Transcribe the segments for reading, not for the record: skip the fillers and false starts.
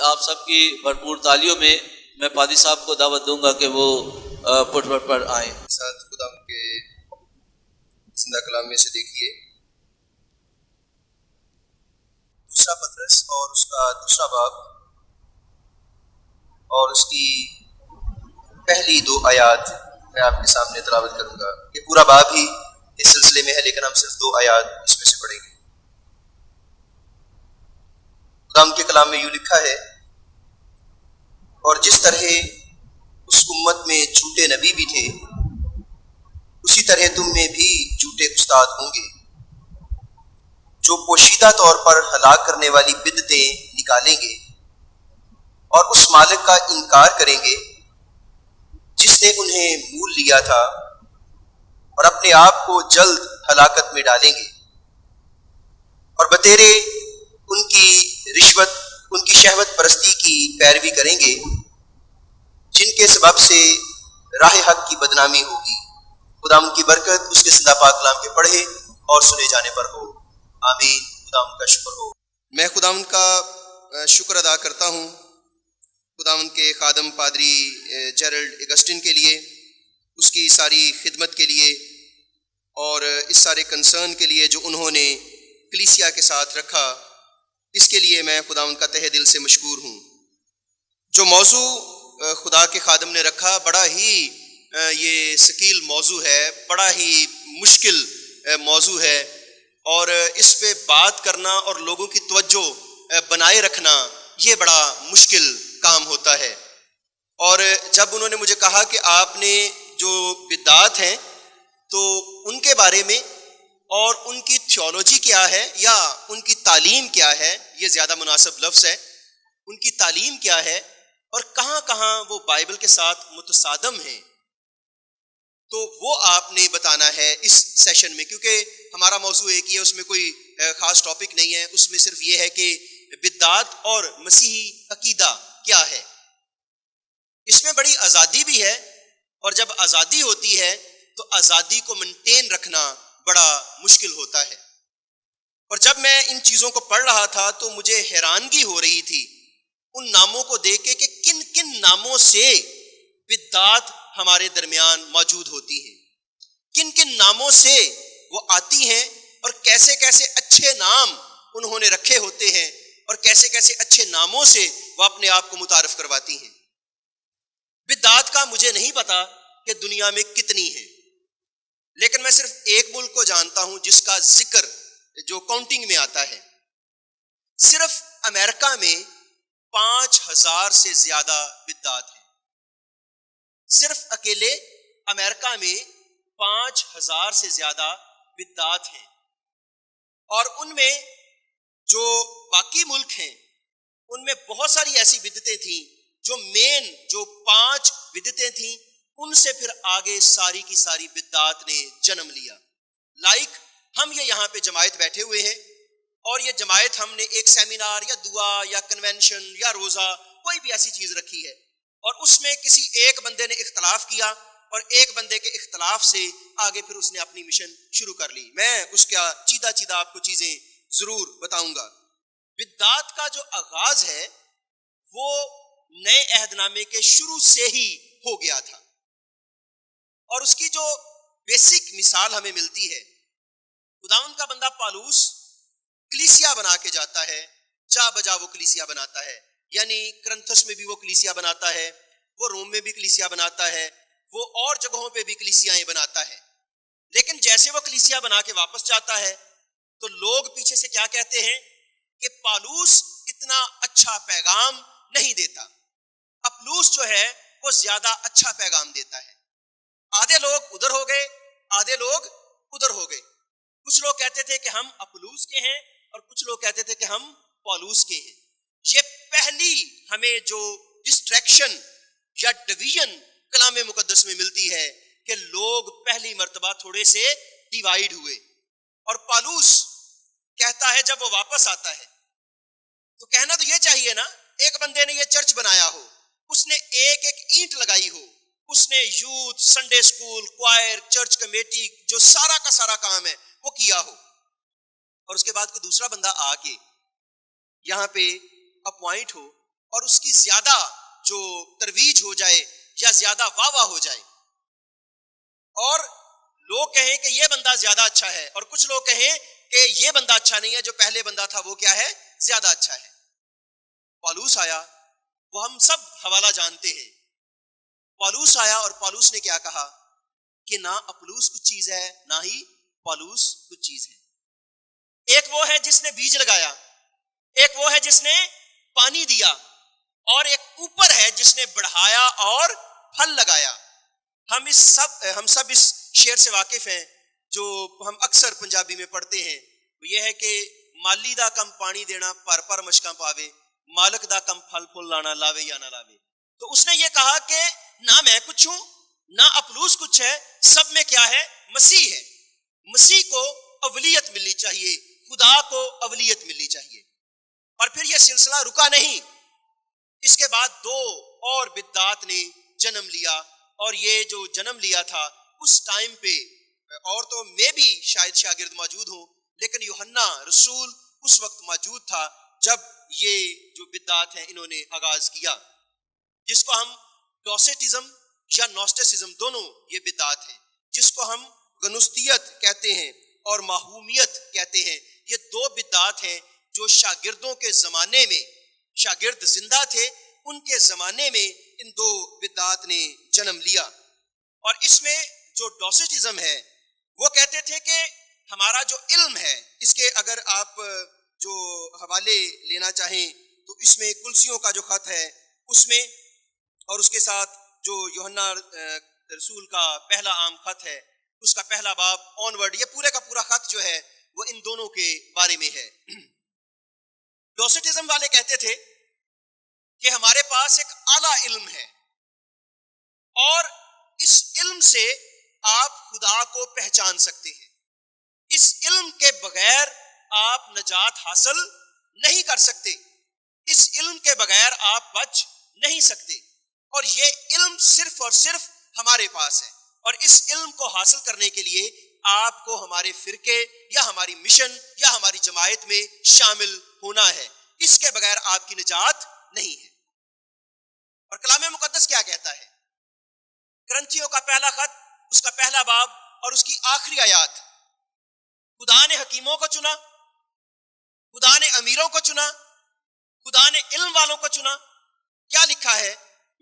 آپ سب کی بھرپور تالیوں میں میں پادری صاحب کو دعوت دوں گا کہ وہ پٹ پر آئیں. ساتھ خدا کے زندہ کلام میں سے دیکھیے دوسرا پطرس اور اس کا دوسرا باب اور اس کی پہلی 2 آیات میں آپ کے سامنے تلاوت کروں گا. یہ پورا باب ہی اس سلسلے میں ہے لیکن ہم صرف 2 آیات اس میں سے پڑھیں گے. خدا کے کلام میں یوں لکھا ہے، اور جس طرح اس امت میں جھوٹے نبی بھی تھے اسی طرح تم میں بھی جھوٹے استاد ہوں گے، جو پوشیدہ طور پر ہلاک کرنے والی بدعتیں نکالیں گے اور اس مالک کا انکار کریں گے جس نے انہیں مول لیا تھا، اور اپنے آپ کو جلد ہلاکت میں ڈالیں گے، اور بتیرے ان کی شہوت پرستی کی پیروی کریں گے جن کے سبب سے راہ حق کی بدنامی ہوگی. خدا ان کی برکت اس کے زندہ پاک کلام کے پڑھے اور سنے جانے پر ہو. آمین. خدا ان کا شکر ہو. میں خدا ان کا شکر ادا کرتا ہوں خدا ان کے خادم پادری جیرلڈ اگسٹن کے لیے، اس کی ساری خدمت کے لیے اور اس سارے کنسرن کے لیے جو انہوں نے کلیسیا کے ساتھ رکھا. اس کے لیے میں خدا ان کا تہ دل سے مشکور ہوں. جو موضوع خدا کے خادم نے رکھا بڑا ہی یہ ثقیل موضوع ہے، بڑا ہی مشکل موضوع ہے، اور اس پہ بات کرنا اور لوگوں کی توجہ بنائے رکھنا یہ بڑا مشکل کام ہوتا ہے. اور جب انہوں نے مجھے کہا کہ آپ نے جو بدعات ہیں تو ان کے بارے میں اور ان کی تھیولوجی کیا ہے یا ان کی تعلیم کیا ہے، یہ زیادہ مناسب لفظ ہے، ان کی تعلیم کیا ہے اور کہاں کہاں وہ بائبل کے ساتھ متصادم ہیں، تو وہ آپ نے بتانا ہے اس سیشن میں. کیونکہ ہمارا موضوع ایک ہی ہے، اس میں کوئی خاص ٹاپک نہیں ہے، اس میں صرف یہ ہے کہ بدعات اور مسیحی عقیدہ کیا ہے. اس میں بڑی آزادی بھی ہے، اور جب آزادی ہوتی ہے تو آزادی کو مینٹین رکھنا بڑا مشکل ہوتا ہے. اور جب میں ان چیزوں کو پڑھ رہا تھا تو مجھے حیرانگی ہو رہی تھی ان ناموں کو دیکھ کے کہ کن کن ناموں سے بدعات ہمارے درمیان موجود ہوتی ہیں، کن کن ناموں سے وہ آتی ہیں، اور کیسے کیسے اچھے نام انہوں نے رکھے ہوتے ہیں اور کیسے کیسے اچھے ناموں سے وہ اپنے آپ کو متعارف کرواتی ہیں. بدعات کا مجھے نہیں پتا کہ دنیا میں کتنی ہیں، لیکن میں صرف ایک ملک کو جانتا ہوں جس کا ذکر جو کاؤنٹنگ میں آتا ہے. صرف امریکہ میں 5000 سے زیادہ بدعات ہیں. صرف اکیلے امریکہ میں 5000 سے زیادہ بدعات ہیں، اور ان میں جو باقی ملک ہیں ان میں بہت ساری ایسی بدعتیں تھیں جو جو 5 بدعتیں تھیں، ان سے پھر آگے ساری کی ساری بدعات نے جنم لیا. ہم یہ یہاں پہ جماعت بیٹھے ہوئے ہیں، اور یہ جماعت ہم نے ایک سیمینار یا دعا یا کنونشن یا روزہ کوئی بھی ایسی چیز رکھی ہے، اور اس میں کسی ایک بندے نے اختلاف کیا اور ایک بندے کے اختلاف سے آگے پھر اس نے اپنی مشن شروع کر لی. میں اس کا چیدہ آپ کو چیزیں ضرور بتاؤں گا. بدعات کا جو آغاز ہے وہ نئے عہد نامے کے شروع سے ہی ہو گیا تھا، اور اس کی جو بیسک مثال ہمیں ملتی ہے، خداوند کا بندہ پالوس کلیسیا بنا کے جاتا ہے، جا بجا وہ کلیسیا بناتا ہے. یعنی کرنتھس میں بھی وہ کلیسیا بناتا ہے، وہ روم میں بھی کلیسیا بناتا ہے، وہ اور جگہوں پہ بھی کلیسیاں بناتا ہے. لیکن جیسے وہ کلیسیا بنا کے واپس جاتا ہے تو لوگ پیچھے سے کیا کہتے ہیں کہ پالوس اتنا اچھا پیغام نہیں دیتا، اپلوس جو ہے وہ زیادہ اچھا پیغام دیتا ہے. آدھے لوگ ادھر ہو گئے، آدھے لوگ ادھر ہو گئے. کچھ لوگ کہتے تھے کہ ہم اپلوس کے ہیں اور کچھ لوگ کہتے تھے کہ ہم پالوس کے ہیں. یہ پہلی ہمیں جو ڈسٹریکشن یا ڈویژن کلام مقدس میں ملتی ہے کہ لوگ پہلی مرتبہ تھوڑے سے ڈیوائیڈ ہوئے. اور پالوس کہتا ہے جب وہ واپس آتا ہے تو کہنا تو یہ چاہیے نا، ایک بندے نے یہ چرچ بنایا ہو، اس نے ایک ایک اینٹ لگائی ہو، اس نے youth, Sunday school, choir, church committee, جو سارا کا سارا کام ہے وہ کیا ہو، اور اس کے بعد کوئی دوسرا بندہ آ کے یہاں پہ اپوائنٹ ہو اور اس کی زیادہ جو ترویج ہو جائے یا زیادہ واہ واہ ہو جائے، اور لوگ کہیں کہ یہ بندہ زیادہ اچھا ہے، اور کچھ لوگ کہیں کہ یہ بندہ اچھا نہیں ہے، جو پہلے بندہ تھا وہ کیا ہے، زیادہ اچھا ہے۔ پالوس آیا، وہ ہم سب حوالہ جانتے ہیں۔ پالوس آیا اور پالوس نے کیا کہا کہ نہ اپلوس کچھ چیز ہے، نہ ہی پالوس کچھ چیز ہے۔ ایک وہ ہے جس نے بیج لگایا، ایک وہ ہے جس نے پانی دیا، اور ایک اوپر ہے جس نے بڑھایا اور پھل لگایا۔ ہم سب اس شعر سے واقف ہیں جو ہم اکثر پنجابی میں پڑھتے ہیں، یہ ہے کہ مالی دا کم پانی دینا پر پر مشکاں پاوے، مالک دا کم پھل پھل لانا لاوے یا نہ لاوے۔ تو اس نے یہ کہا کہ نہ میں کچھ ہوں نہ اپلوس کچھ ہے، سب میں کیا ہے، مسیح ہے۔ مسیح کو اولیت ملنی چاہیے، خدا کو اولیت ملنی چاہیے۔ اور پھر یہ سلسلہ رکا نہیں، اس کے بعد دو اور بدعات نے جنم لیا، اور یہ جو جنم لیا تھا اس ٹائم پہ عورتوں میں بھی شاید شاگرد موجود ہوں، لیکن یوحنا رسول اس وقت موجود تھا جب یہ جو بدعات ہیں انہوں نے آغاز کیا، جس کو ہم ڈوسیٹزم یا نوسٹسزم دونوں یہ بدعات ہیں، جس کو ہم گنوستیت کہتے ہیں اور ماہومیت کہتے ہیں۔ یہ دو بدعات ہیں جو شاگردوں کے زمانے میں، شاگرد زندہ تھے ان کے زمانے میں ان دو بدعات نے جنم لیا۔ اور اس میں جو ڈوسیٹزم ہے وہ کہتے تھے کہ ہمارا جو علم ہے، اس کے اگر آپ جو حوالے لینا چاہیں تو اس میں کلسیوں کا جو خط ہے اس میں، اور اس کے ساتھ جو یوحنا رسول کا پہلا عام خط ہے اس کا پہلا باب آنورڈ، یہ پورے کا پورا خط جو ہے وہ ان دونوں کے بارے میں ہے۔ ڈوسیٹزم والے کہتے تھے کہ ہمارے پاس ایک اعلیٰ علم ہے، اور اس علم سے آپ خدا کو پہچان سکتے ہیں، اس علم کے بغیر آپ نجات حاصل نہیں کر سکتے، اس علم کے بغیر آپ بچ نہیں سکتے، اور یہ علم صرف اور صرف ہمارے پاس ہے، اور اس علم کو حاصل کرنے کے لیے آپ کو ہمارے فرقے یا ہماری مشن یا ہماری جماعت میں شامل ہونا ہے، اس کے بغیر آپ کی نجات نہیں ہے۔ اور کلام مقدس کیا کہتا ہے؟ کرنتھیوں کا پہلا خط، اس کا پہلا باب اور اس کی آخری آیات، خدا نے حکیموں کو چنا، خدا نے امیروں کو چنا، خدا نے علم والوں کو چنا۔ کیا لکھا ہے؟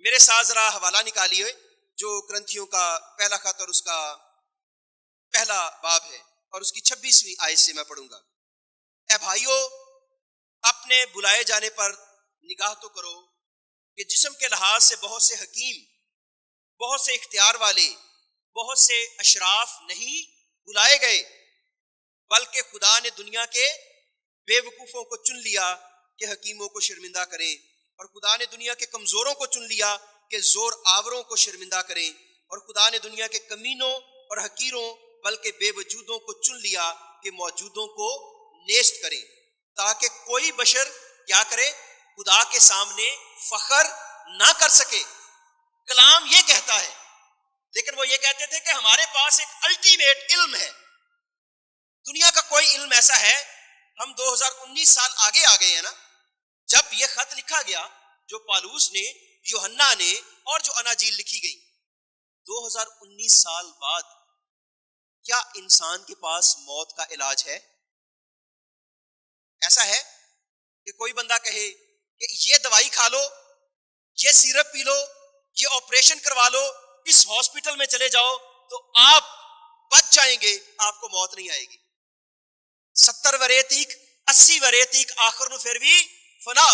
میرے ساتھ ذرا حوالہ نکالیے جو کرنتھیوں کا پہلا خط اور اس کا پہلا باب ہے، اور اس کی 26ویں آیت سے میں پڑھوں گا۔ اے بھائیو، اپنے بلائے جانے پر نگاہ تو کرو کہ جسم کے لحاظ سے بہت سے حکیم، بہت سے اختیار والے، بہت سے اشراف نہیں بلائے گئے، بلکہ خدا نے دنیا کے بے وقوفوں کو چن لیا کہ حکیموں کو شرمندہ کریں، اور خدا نے دنیا کے کمزوروں کو چن لیا کہ زور آوروں کو شرمندہ کریں، اور خدا نے دنیا کے کمینوں اور حقیروں بلکہ بے وجودوں کو چن لیا کہ موجودوں کو نیست کریں، تاکہ کوئی بشر کیا کرے، خدا کے سامنے فخر نہ کر سکے۔ کلام یہ کہتا ہے، لیکن وہ یہ کہتے تھے کہ ہمارے پاس ایک الٹیمیٹ علم ہے، دنیا کا کوئی علم ایسا ہے، ہم 2019 سال آگے آ گئے ہیں نا، جب یہ خط لکھا گیا جو پالوس نے، یوحنا نے، اور جو اناجیل لکھی گئی، 2019 سال بعد کیا انسان کے پاس موت کا علاج ہے؟ ایسا ہے کہ کوئی بندہ کہے کہ یہ دوائی کھا لو، یہ سیرپ پی لو، یہ آپریشن کروا لو، اس ہاسپٹل میں چلے جاؤ تو آپ بچ جائیں گے، آپ کو موت نہیں آئے گی۔ 70 ورے تیک 80 ورے تیک آخر نو پھر بھی فنا،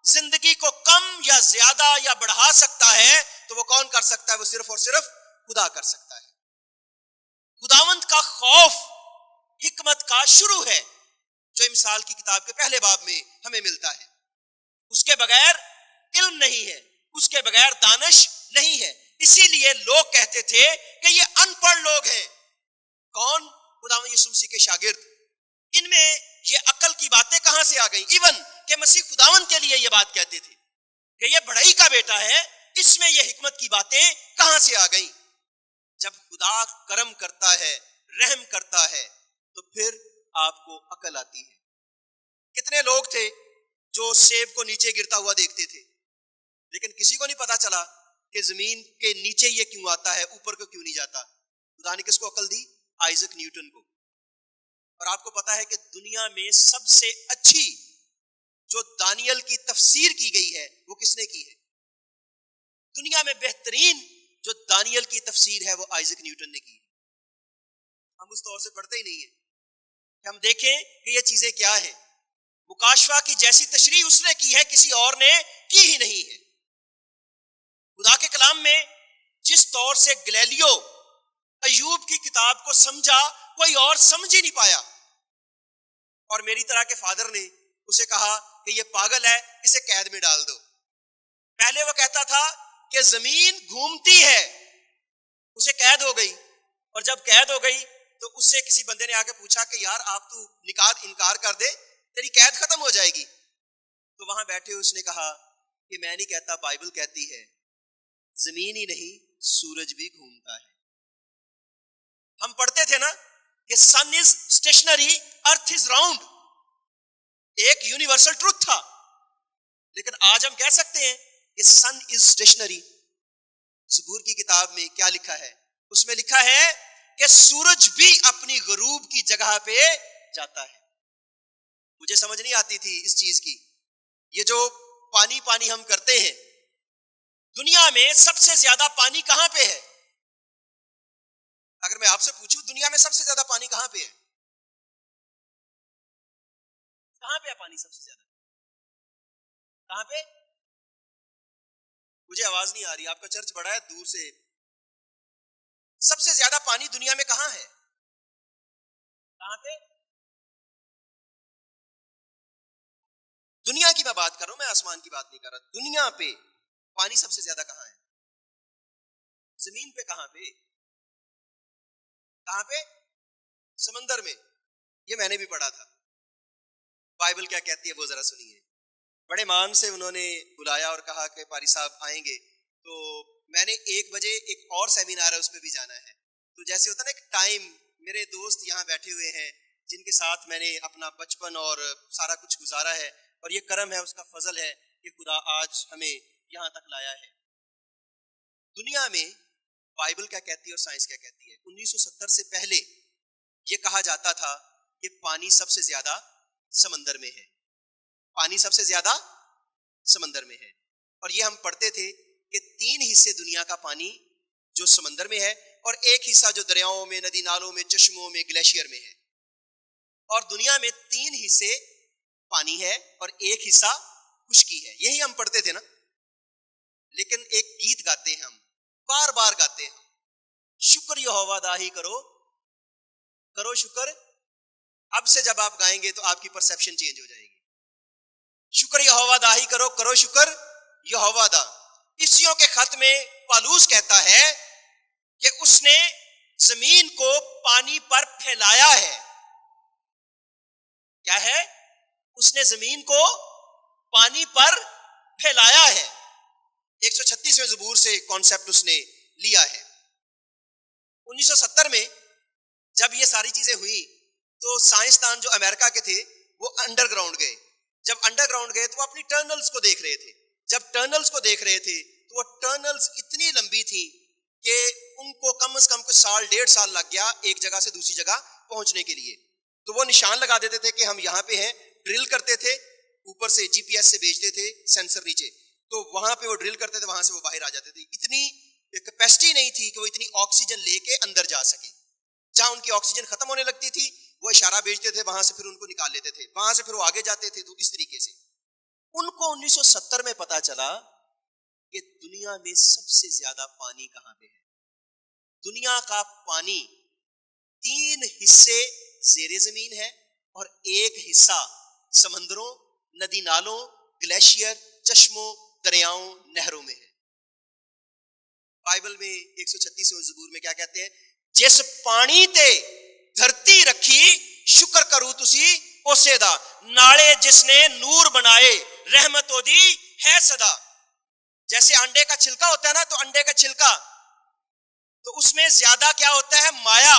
زندگی کو کم یا زیادہ یا بڑھا سکتا ہے تو وہ کون کر سکتا ہے؟ وہ صرف اور صرف خدا کر سکتا ہے۔ خداوند کا خوف حکمت کا شروع ہے، جو مثال کی کتاب کے پہلے باب میں ہمیں ملتا ہے۔ اس کے بغیر علم نہیں ہے، اس کے بغیر دانش نہیں ہے، اسی لیے لوگ کہتے تھے کہ یہ ان پڑھ لوگ ہیں۔ کون؟ خداوند یسوع مسیح کے شاگرد۔ ان میں یہ عقل کی باتیں کہاں سے آ گئیں؟ ایون کہ مسیح خداوند کے لیے یہ بات کہتے تھے کہ یہ بڑائی کا بیٹا ہے، اس میں یہ حکمت کی باتیں کہاں سے آ گئیں؟ جب خدا کرم کرتا ہے، رحم کرتا ہے، تو پھر آپ کو عقل آتی ہے۔ کتنے لوگ تھے جو سیب کو نیچے گرتا ہوا دیکھتے تھے، لیکن کسی کو نہیں پتا چلا کہ زمین کے نیچے یہ کیوں آتا ہے، اوپر کو کیوں نہیں جاتا۔ خدا نے کس کو عقل دی؟ آئزک نیوٹن کو۔ اور آپ کو پتا ہے کہ دنیا میں سب سے اچھی جو دانیل کی تفسیر کی گئی ہے وہ کس نے کی ہے؟ دنیا میں بہترین جو دانیل کی تفسیر ہے وہ آئزک نیوٹن نے کی ہے۔ ہم اس طور سے پڑھتے ہی نہیں ہیں کہ ہم دیکھیں کہ یہ چیزیں کیا ہیں۔ مکاشفہ کی جیسی تشریح اس نے کی ہے کسی اور نے کی ہی نہیں ہے۔ خدا کے کلام میں جس طور سے گلیلیو ایوب کی کتاب کو سمجھا کوئی اور سمجھ ہی نہیں پایا، اور میری طرح کے فادر نے اسے کہا کہ یہ پاگل ہے، اسے قید میں ڈال دو۔ پہلے وہ کہتا تھا کہ زمین گھومتی ہے، اسے قید ہو گئی، اور جب قید ہو گئی تو اس سے کسی بندے نے آ کے پوچھا کہ یار آپ تو انکار کر دے، تیری قید ختم ہو جائے گی۔ تو وہاں بیٹھے اس نے کہا کہ میں نہیں کہتا، بائبل کہتی ہے زمین ہی نہیں سورج بھی گھومتا ہے۔ ہم پڑھتے تھے نا کہ سن is stationary earth is round, ایک یونیورسل ٹروتھ تھا، لیکن آج ہم کہہ سکتے ہیں کہ سن از اسٹیشنری۔ زبور کی کتاب میں کیا لکھا ہے؟ اس میں لکھا ہے کہ سورج بھی اپنی غروب کی جگہ پہ جاتا ہے۔ مجھے سمجھ نہیں آتی تھی اس چیز کی، یہ جو پانی پانی ہم کرتے ہیں، دنیا میں سب سے زیادہ پانی کہاں پہ ہے؟ اگر میں آپ سے پوچھوں دنیا میں سب سے زیادہ پانی کہاں پہ ہے؟ کہاں پہ ہے پانی سب سے زیادہ؟ کہاں پہ؟ مجھے آواز نہیں آ رہی، آپ کا چرچ بڑا ہے، دور سے۔ سب سے زیادہ پانی دنیا میں کہاں ہے؟ کہاں پہ؟ دنیا کی میں بات کر رہا ہوں، میں آسمان کی بات نہیں کر رہا۔ دنیا پہ پانی سب سے زیادہ کہاں ہے؟ زمین پہ کہاں پہ؟ کہاں پہ؟ سمندر میں۔ یہ میں نے بھی پڑھا تھا۔ بائبل کیا کہتی ہے وہ ذرا سنیے۔ بڑے مان سے انہوں نے بلایا اور کہا کہ پاری صاحب آئیں گے، تو میں نے 1 بجے ایک اور سیمینار ہے اس پہ بھی جانا ہے۔ تو جیسے ہوتا نا ایک ٹائم، میرے دوست یہاں بیٹھے ہوئے ہیں جن کے ساتھ میں نے اپنا بچپن اور سارا کچھ گزارا ہے، اور یہ کرم ہے، اس کا فضل ہے کہ خدا آج ہمیں یہاں تک لایا ہے۔ دنیا میں بائبل کیا کہتی ہے اور سائنس کیا کہتی ہے؟ 1970 سے پہلے یہ کہا جاتا تھا کہ پانی سب سے زیادہ سمندر میں ہے، پانی سب سے زیادہ سمندر میں ہے۔ اور یہ ہم پڑھتے تھے کہ 3 حصے دنیا کا پانی جو سمندر میں ہے، اور 1 حصہ جو دریاؤں میں، ندی نالوں میں، چشموں میں، گلیشیئر میں ہے۔ اور دنیا میں 3 حصے پانی ہے اور 1 حصہ خشکی ہے، یہی ہم پڑھتے تھے نا۔ لیکن ایک گیت گاتے ہیں ہم، بار بار گاتے ہیں، شکر یہوہ داہی کرو کرو شکر۔ اب سے جب آپ گائیں گے تو آپ کی پرسیپشن چینج ہو جائے گی۔ شکر یہوہ داہی کرو کرو شکر یہوہ دا۔ افسیوں کے خط میں پالوس کہتا ہے کہ اس نے زمین کو پانی پر پھیلایا ہے۔ کیا ہے؟ اس نے زمین کو پانی پر پھیلایا ہے۔ 136ویں زبور سے کانسیپٹ اس نے لیا ہے۔ 1970 میں جب یہ ساری چیزیں ہوئی تو سائنسدان جو امریکہ کے تھے وہ انڈر گراؤنڈ گئے۔ جب انڈر گراؤنڈ گئے تو وہ اپنی ٹرنلز کو دیکھ رہے تھے۔ جب ٹرنلز کو دیکھ رہے تھے تو وہ ٹرنلز اتنی لمبی تھیں کہ ان کو کم از کم کچھ 1.5 سال لگ گیا ایک جگہ سے دوسری جگہ پہنچنے کے لیے۔ تو وہ نشان لگا دیتے تھے کہ ہم یہاں پہ ہیں، ڈرل کرتے تھے، اوپر سے GPS سے بھیجتے تھے سینسر نیچے، تو وہاں پہ وہ ڈرل کرتے تھے، وہاں سے وہ باہر آ جاتے تھے۔ اتنی کیپیسٹی نہیں تھی کہ وہ اتنی آکسیجن لے کے اندر جا سکے۔ جہاں ان کی آکسیجن ختم ہونے لگتی تھی وہ اشارہ بھیجتے تھے، وہاں سے پھر ان کو نکال لیتے تھے، وہاں سے پھر وہ آگے جاتے تھے۔ تو اس طریقے سے ان کو 1970 میں پتا چلا کہ دنیا میں سب سے زیادہ پانی کہاں پہ ہے۔ دنیا کا پانی 3 حصے زیر زمین ہے اور 1 حصہ سمندروں، ندی نالوں، گلیشیئر، چشموں، دریاؤں، نہروں میں ہے۔ بائبل میں 136ویں زبور میں کیا کہتے ہیں؟ جس پانی تے دھرتی رکھی شکر کرو تسی اسے دا، نالے جس نے نور بنائے رحمت او دی ہے صدا۔ جیسے انڈے کا چھلکا ہوتا ہے نا، تو انڈے کا چھلکا تو اس میں زیادہ کیا ہوتا ہے؟ مایا،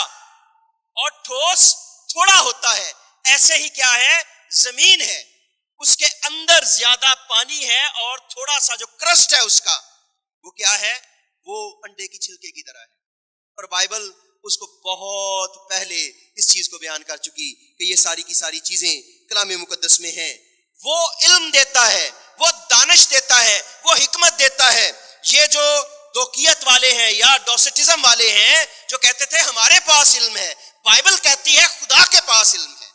اور ٹھوس تھوڑا ہوتا ہے۔ ایسے ہی کیا ہے؟ زمین ہے۔ اس کے اندر زیادہ پانی ہے اور تھوڑا سا جو کرسٹ ہے اس کا وہ کیا ہے؟ وہ انڈے کی چھلکے کی طرح ہے. اور بائبل اس کو بہت پہلے اس چیز کو بیان کر چکی کہ یہ ساری کی ساری چیزیں کلام مقدس میں ہیں. وہ علم دیتا ہے، وہ دانش دیتا ہے، وہ حکمت دیتا ہے. یہ جو دوکیت والے ہیں یا ڈوسٹزم والے ہیں جو کہتے تھے ہمارے پاس علم ہے، بائبل کہتی ہے خدا کے پاس علم ہے.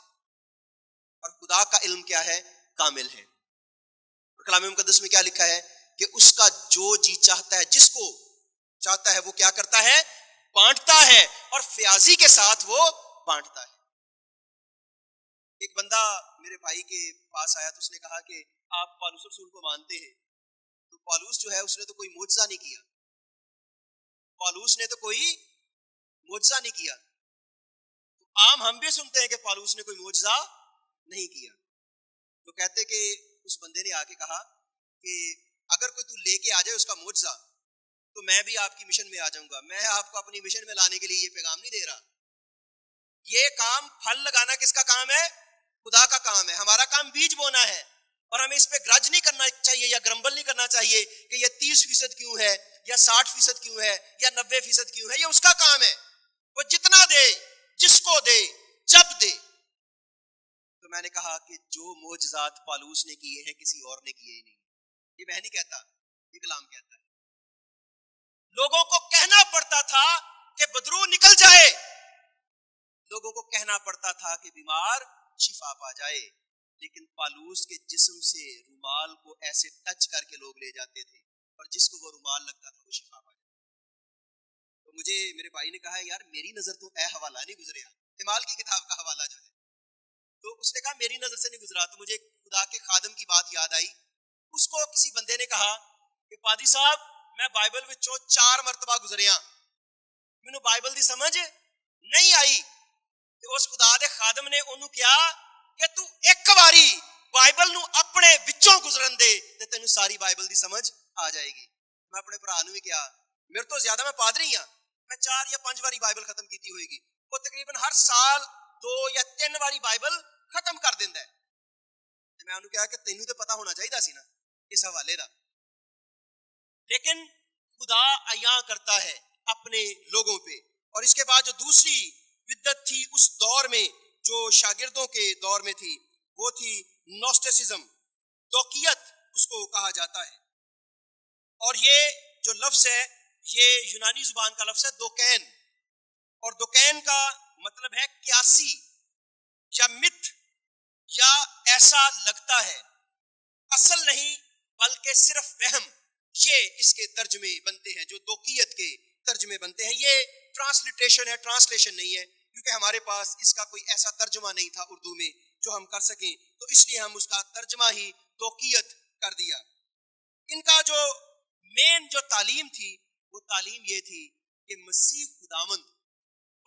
اور خدا کا علم کیا ہے؟ کامل ہے. اور کلام مقدس میں کیا لکھا ہے کہ اس کا جو جی چاہتا ہے، جس کو چاہتا ہے وہ کیا کرتا ہے؟ بانٹتا ہے، اور فیاضی کے ساتھ وہ بانٹتا ہے. ایک بندہ میرے بھائی کے پاس آیا تو اس نے کہا کہ آپ پالوس رسول کو مانتے ہیں؟ تو پالوس جو ہے اس نے تو کوئی معجزہ نہیں کیا، پالوس نے تو کوئی معجزہ نہیں کیا. تو عام ہم بھی سنتے ہیں کہ پالوس نے کوئی معجزہ نہیں کیا. تو کہتے کہ اس بندے نے آ کے کہا کہ اگر کوئی تو لے کے آ جائے اس کا معجزہ تو میں بھی آپ کی مشن میں آ جاؤں گا. میں آپ کو اپنی مشن میں لانے کے لیے یہ پیغام نہیں دے رہا. یہ کام پھل لگانا کس کا کام ہے؟ خدا کا کام ہے. ہمارا کام بیج بونا ہے، اور ہمیں اس پہ گرج نہیں کرنا چاہیے یا گرمبل نہیں کرنا چاہیے کہ یہ 30% کیوں ہے یا 60% کیوں ہے یا 90% کیوں ہے. یہ اس کا کام ہے، وہ جتنا دے، جس کو دے، جب دے. تو میں نے کہا کہ جو معجزات پالوس نے کیے ہیں کسی اور نے کیے ہی نہیں. یہ میں نہیں کہتا، یہ کلام کہتا ہے. لوگوں کو کہنا پڑتا تھا کہ بدرو نکل جائے، لوگوں کو کہنا پڑتا تھا کہ بیمار شفا پا جائے، لیکن پالوس کے جسم سے رومال کو ایسے ٹچ کر کے لوگ لے جاتے تھے، اور جس کو وہ رومال لگتا تھا وہ شفا پا جاتا. تو مجھے میرے بھائی نے کہا یار میری نظر تو اے حوالہ نہیں گزریا، اعمال کی کتاب کا حوالہ جو ہے. تو اس نے کہا میری نظر سے نہیں گزرا. تو مجھے خدا کے خادم کی بات یاد آئی. اس کو کسی بندے نے کہا کہ پادری صاحب میں بائبل وچوں 4 مرتبہ گزریا، مینوں بائبل دی سمجھ نہیں آئی. تو اس خدا دے خادم نے انہوں کیا کہ تو ایک واری بائبل نو اپنے وچوں گزرن دے تے تینوں ساری بائبل دی سمجھ آ جائے گی. میں اپنے بھرا نو بھی کیا، میرے تو زیادہ میں پادری ہاں، میں 4 یا 5 واری بائبل ختم کیتی ہوئے گی. وہ تقریباً ہر سال 2 یا 3 واری بائبل ختم کر دیندا ہے. تے میں انہوں کہا کہ تینوں تے پتہ ہونا چاہیے سی نا اس حوالے دا. لیکن خدا عیاں کرتا ہے اپنے لوگوں پہ. اور اس کے بعد جو دوسری بدت تھی اس دور میں، جو شاگردوں کے دور میں تھی، وہ تھی نوسٹسزم، دوکیت اس کو کہا جاتا ہے. اور یہ جو لفظ ہے یہ یونانی زبان کا لفظ ہے دوکین، اور دوکین کا مطلب ہے قیاسی یا مت یا ایسا لگتا ہے. اصل نہیں بلکہ صرف وہم. یہ اس کے ترجمے بنتے ہیں جو دوکیت کے ترجمے بنتے ہیں. یہ ٹرانسلیٹریشن ہے، ٹرانسلیشن نہیں ہے، کیونکہ ہمارے پاس اس کا کوئی ایسا ترجمہ نہیں تھا اردو میں جو ہم کر سکیں، تو اس لیے ہم اس کا ترجمہ ہی دوکیت کر دیا. ان کا جو مین جو تعلیم تھی وہ تعلیم یہ تھی کہ مسیح خداوند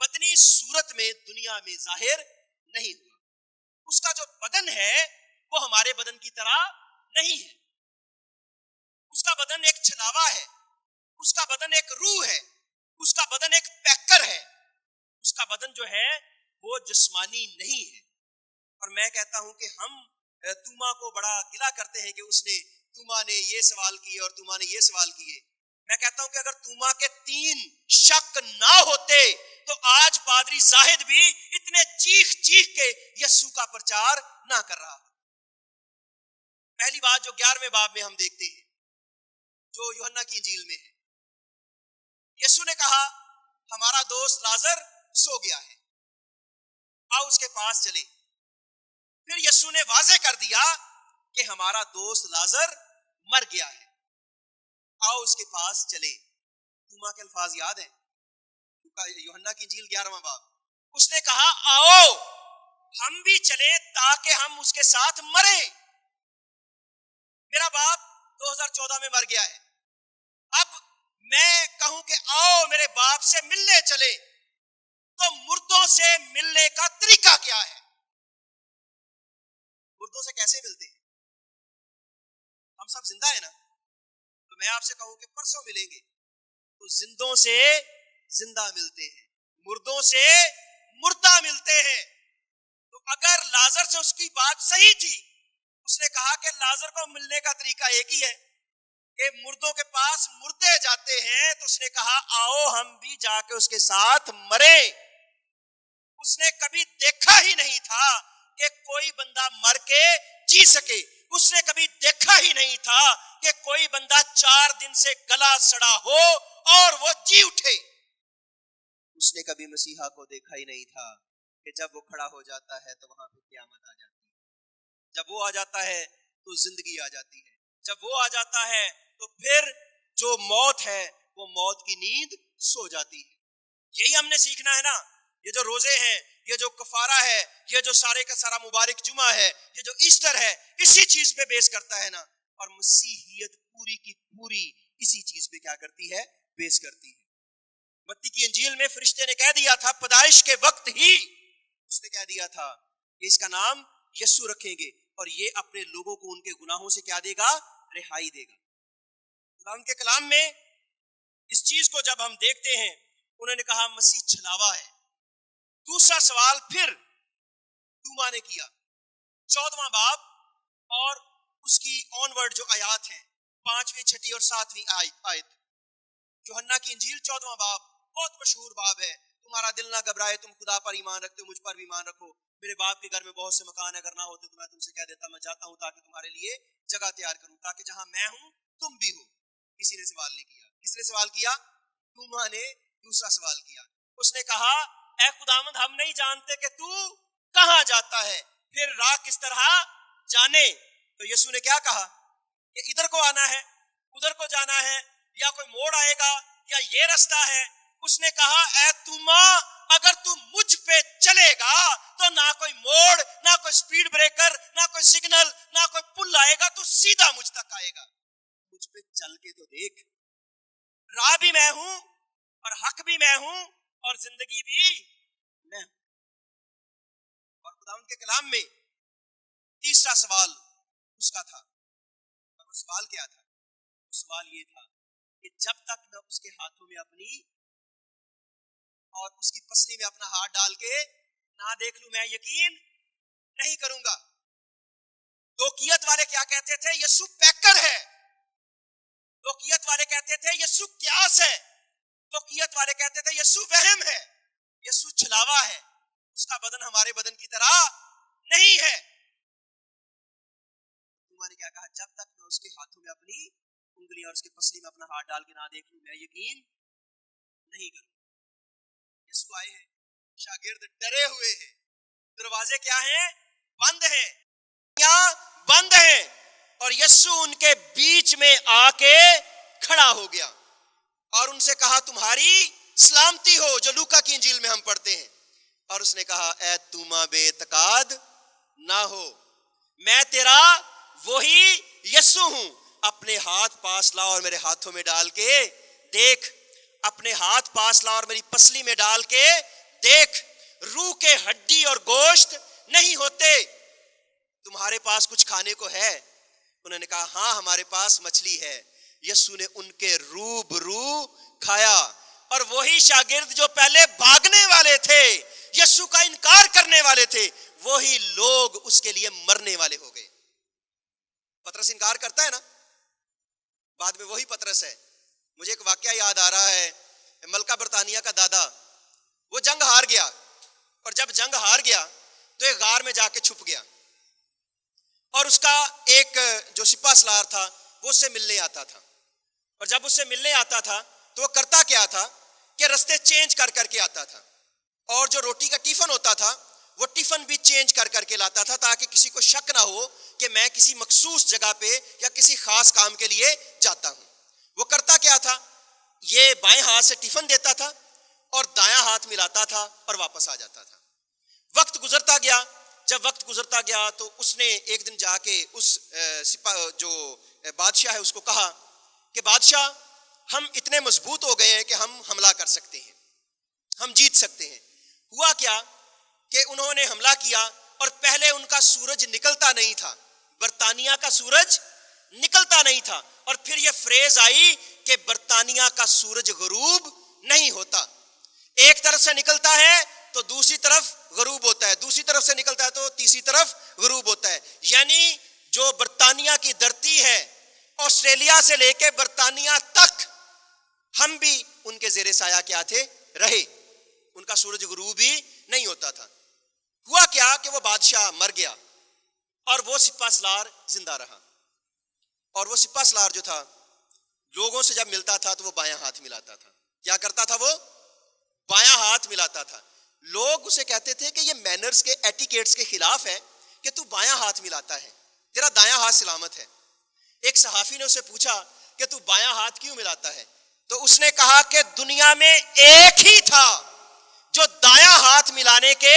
بدنی صورت میں دنیا میں ظاہر نہیں ہوا. اس کا جو بدن ہے وہ ہمارے بدن کی طرح نہیں ہے. اس کا بدن ایک چھلاوا ہے، اس کا بدن ایک روح ہے، اس کا بدن ایک پیکر ہے. اس کا بدن جو ہے وہ جسمانی نہیں ہے. اور میں کہتا ہوں کہ ہم توما کو بڑا گلہ کرتے ہیں کہ اس نے توما نے یہ سوال کیے اور توما نے یہ سوال کیے. میں کہتا ہوں کہ اگر توما کے 3 شک نہ ہوتے تو آج پادری زاہد بھی اتنے چیخ چیخ کے یسوع کا پرچار نہ کر رہا. پہلی بات جو 11ویں باب میں ہم دیکھتے ہیں جو یوحنا کی انجیل میں ہے، یسوع نے کہا ہمارا دوست لازر سو گیا ہے، آؤ اس کے پاس چلے. پھر یسوع نے واضح کر دیا کہ ہمارا دوست لازر مر گیا ہے، آؤ اس کے پاس چلے. توما کے الفاظ یاد ہیں؟ یوحنا کی انجیل 11واں باب. اس نے کہا آؤ ہم بھی چلے تاکہ ہم اس کے ساتھ مریں. میرا باپ 2014 میں مر گیا ہے. اب میں کہوں کہ آؤ میرے باپ سے ملنے چلے تو مردوں سے ملنے کا طریقہ کیا ہے؟ مردوں سے کیسے ملتے ہیں؟ ہم سب زندہ ہیں نا. تو میں آپ سے کہوں کہ پرسوں ملیں گے تو زندوں سے زندہ ملتے ہیں، مردوں سے مردہ ملتے ہیں. تو اگر لازر سے اس کی بات صحیح تھی اس نے کہا کہ لازر کو ملنے کا طریقہ ایک ہی ہے کہ مردوں کے پاس مردے جاتے ہیں، تو اس نے کہا آؤ ہم بھی جا کے اس کے ساتھ مرے۔ اس نے کبھی دیکھا ہی نہیں تھا کہ کوئی بندہ مر کے جی سکے، اس نے کبھی دیکھا ہی نہیں تھا کہ کوئی بندہ 4 دن سے گلا سڑا ہو اور وہ جی اٹھے۔ اس نے کبھی مسیحا کو دیکھا ہی نہیں تھا کہ جب وہ کھڑا ہو جاتا ہے تو وہاں پہ قیامت آ جاتی ہے، جب وہ آ جاتا ہے تو زندگی آ جاتی ہے، جب وہ آ جاتا ہے تو پھر جو موت ہے وہ موت کی نیند سو جاتی ہے۔ یہی ہم نے سیکھنا ہے نا، یہ جو روزے ہیں، یہ جو کفارہ ہے، یہ جو سارے کا سارا مبارک جمعہ ہے، یہ جو ایسٹر ہے، اسی چیز پہ بیس کرتا ہے نا، اور مسیحیت پوری کی پوری اسی چیز پہ کیا کرتی ہے؟ بیس کرتی ہے۔ متی کی انجیل میں فرشتے نے کہہ دیا تھا پیدائش کے وقت ہی، اس نے کہہ دیا تھا کہ اس کا نام یسوع رکھیں گے اور یہ اپنے لوگوں کو ان کے گناہوں سے کیا دے گا؟ رہائی دے گا۔ خدا ان کے کلام میں اس چیز کو جب ہم دیکھتے ہیں، انہوں نے کہا مسیح چھلاوا ہے۔ دوسرا سوال پھر توما نے کیا، 14واں باب اور اس کی آنورڈ جو آیات ہیں، 5ویں 6 اور 7ویں آیت۔ یوحنا کی انجیل 14واں باب بہت مشہور باب ہے، تمہارا دل نہ گھبرائے، تم خدا پر ایمان رکھتے ہو، مجھ پر بھی ایمان رکھو، میرے باپ کے گھر میں بہت سے مکان اگر نہ ہوتے تو میں تم سے کہہ دیتا میں جاتا ہوں تاکہ تمہارے لیے جگہ تیار کروں، تاکہ جہاں میں ہوں تم بھی ہو۔ کسی نے سوال نہیں کیا، کس نے سوال کیا؟ توما نے دوسرا سوال کیا۔ اس نے کہا اے خداوند ہم نہیں جانتے کہ تو کہاں جاتا ہے، پھر راہ کس طرح جانے؟ تو یسوع نے کیا کہا کہ ادھر کو آنا ہے، ادھر کو جانا ہے، یا کوئی موڑ آئے گا، یا یہ رستہ ہے۔ اس نے کہا اے توما اگر تو مجھ پہ چلے گا تو نہ کوئی موڑ، نہ کوئی سپیڈ بریکر، نہ کوئی سگنل، نہ کوئی پل آئے گا، تو سیدھا مجھ تک آئے گا۔ مجھ پہ چل کے تو دیکھ، راہ بھی میں ہوں اور حق بھی میں ہوں اور زندگی بھی میں ہوں۔ اور خدا ان کے کلام میں تیسرا سوال اس کا تھا، اور وہ سوال کیا تھا؟ وہ سوال یہ تھا کہ جب تک میں اس کے ہاتھوں میں اپنی اور اس کی پسلی میں اپنا ہاتھ ڈال کے نہ دیکھ لوں میں یقین نہیں کروں گا۔ دوکیت والے کیا کہتے تھے؟ یسوع پیکر ہے۔ دوکیت والے کہتے تھے یسوع قیاس ہے۔ دوکیت والے کہتے تھے یسوع وہم ہے، یسوع چھلاوا ہے، اس کا بدن ہمارے بدن کی طرح نہیں ہے۔ تمہارے کیا کہا؟ جب تک میں اس کے ہاتھوں میں اپنی انگلی اور اس کے پسلی میں اپنا ہاتھ ڈال کے نہ دیکھ لوں میں یقین نہیں کروں۔ یسوع آئے ہیں، شاگرد ڈرے ہوئے ہیں، دروازے کیا ہیں؟ بند ہیں، بند ہیں، اور یسوع ان کے بیچ میں آ کے کھڑا ہو گیا اور ان سے کہا تمہاری سلامتی ہو، جو لوکا کی انجیل میں ہم پڑھتے ہیں۔ اور اس نے کہا اے توما بے اعتقاد نہ ہو، میں تیرا وہی یسوع ہوں، اپنے ہاتھ پاس لا اور میرے ہاتھوں میں ڈال کے دیکھ، اپنے ہاتھ پاس لا اور میری پسلی میں ڈال کے دیکھ، روح کے ہڈی اور گوشت نہیں ہوتے، تمہارے پاس کچھ کھانے کو ہے؟ انہوں نے کہا ہاں ہمارے پاس مچھلی ہے۔ یسوع نے ان کے روبرو کھایا، اور وہی شاگرد جو پہلے بھاگنے والے تھے، یسوع کا انکار کرنے والے تھے، وہی لوگ اس کے لیے مرنے والے ہو گئے۔ پطرس انکار کرتا ہے نا، بعد میں وہی پطرس ہے۔ مجھے ایک واقعہ یاد آ رہا ہے، ملکہ برطانیہ کا دادا، وہ جنگ ہار گیا، اور جب جنگ ہار گیا تو ایک غار میں جا کے چھپ گیا، اور اس کا ایک جو سپہ سالار تھا وہ اس سے ملنے آتا تھا، اور جب اس سے ملنے آتا تھا تو وہ کرتا کیا تھا کہ رستے چینج کر کے آتا تھا، اور جو روٹی کا ٹیفن ہوتا تھا وہ ٹیفن بھی چینج کر کے لاتا تھا، تاکہ کسی کو شک نہ ہو کہ میں کسی مخصوص جگہ پہ یا کسی خاص کام کے لیے جاتا ہوں۔ وہ کرتا کیا تھا؟ یہ بائیں ہاتھ سے ٹیفن دیتا تھا اور دایاں ہاتھ ملاتا تھا اور واپس آ جاتا تھا۔ وقت گزرتا گیا، جب وقت گزرتا گیا تو اس نے ایک دن جا کے اس جو بادشاہ ہے اس کو کہا کہ بادشاہ ہم اتنے مضبوط ہو گئے ہیں کہ ہم حملہ کر سکتے ہیں، ہم جیت سکتے ہیں۔ ہوا کیا کہ انہوں نے حملہ کیا، اور پہلے ان کا سورج نکلتا نہیں تھا، برطانیہ کا سورج نکلتا نہیں تھا، اور پھر یہ فریز آئی کہ برطانیہ کا سورج غروب نہیں ہوتا، ایک طرف سے نکلتا ہے تو دوسری طرف غروب ہوتا ہے، دوسری طرف سے نکلتا ہے تو تیسری طرف غروب ہوتا ہے، یعنی جو برطانیہ کی دھرتی ہے، آسٹریلیا سے لے کے برطانیہ تک، ہم بھی ان کے زیر سایہ کیا تھے؟ رہے. ان کا سورج غروب بھی نہیں ہوتا تھا. ہوا کیا کہ وہ بادشاہ مر گیا اور وہ سپہ سالار زندہ رہا. اور وہ سپہ سالار جو تھا، لوگوں سے جب ملتا تھا تو وہ بایاں ہاتھ ملاتا تھا. کیا کرتا تھا؟ وہ بایاں ہاتھ ملاتا تھا. لوگ اسے کہتے تھے کہ یہ مینرز کے، ایٹیکیٹس کے خلاف ہے کہ تو بایاں ہاتھ ملاتا ہے، تیرا دایاں ہاتھ سلامت ہے. ایک صحافی نے اسے پوچھا کہ تو بایاں ہاتھ کیوں ملاتا ہے؟ تو اس نے کہا کہ دنیا میں ایک ہی تھا جو دایاں ہاتھ ملانے کے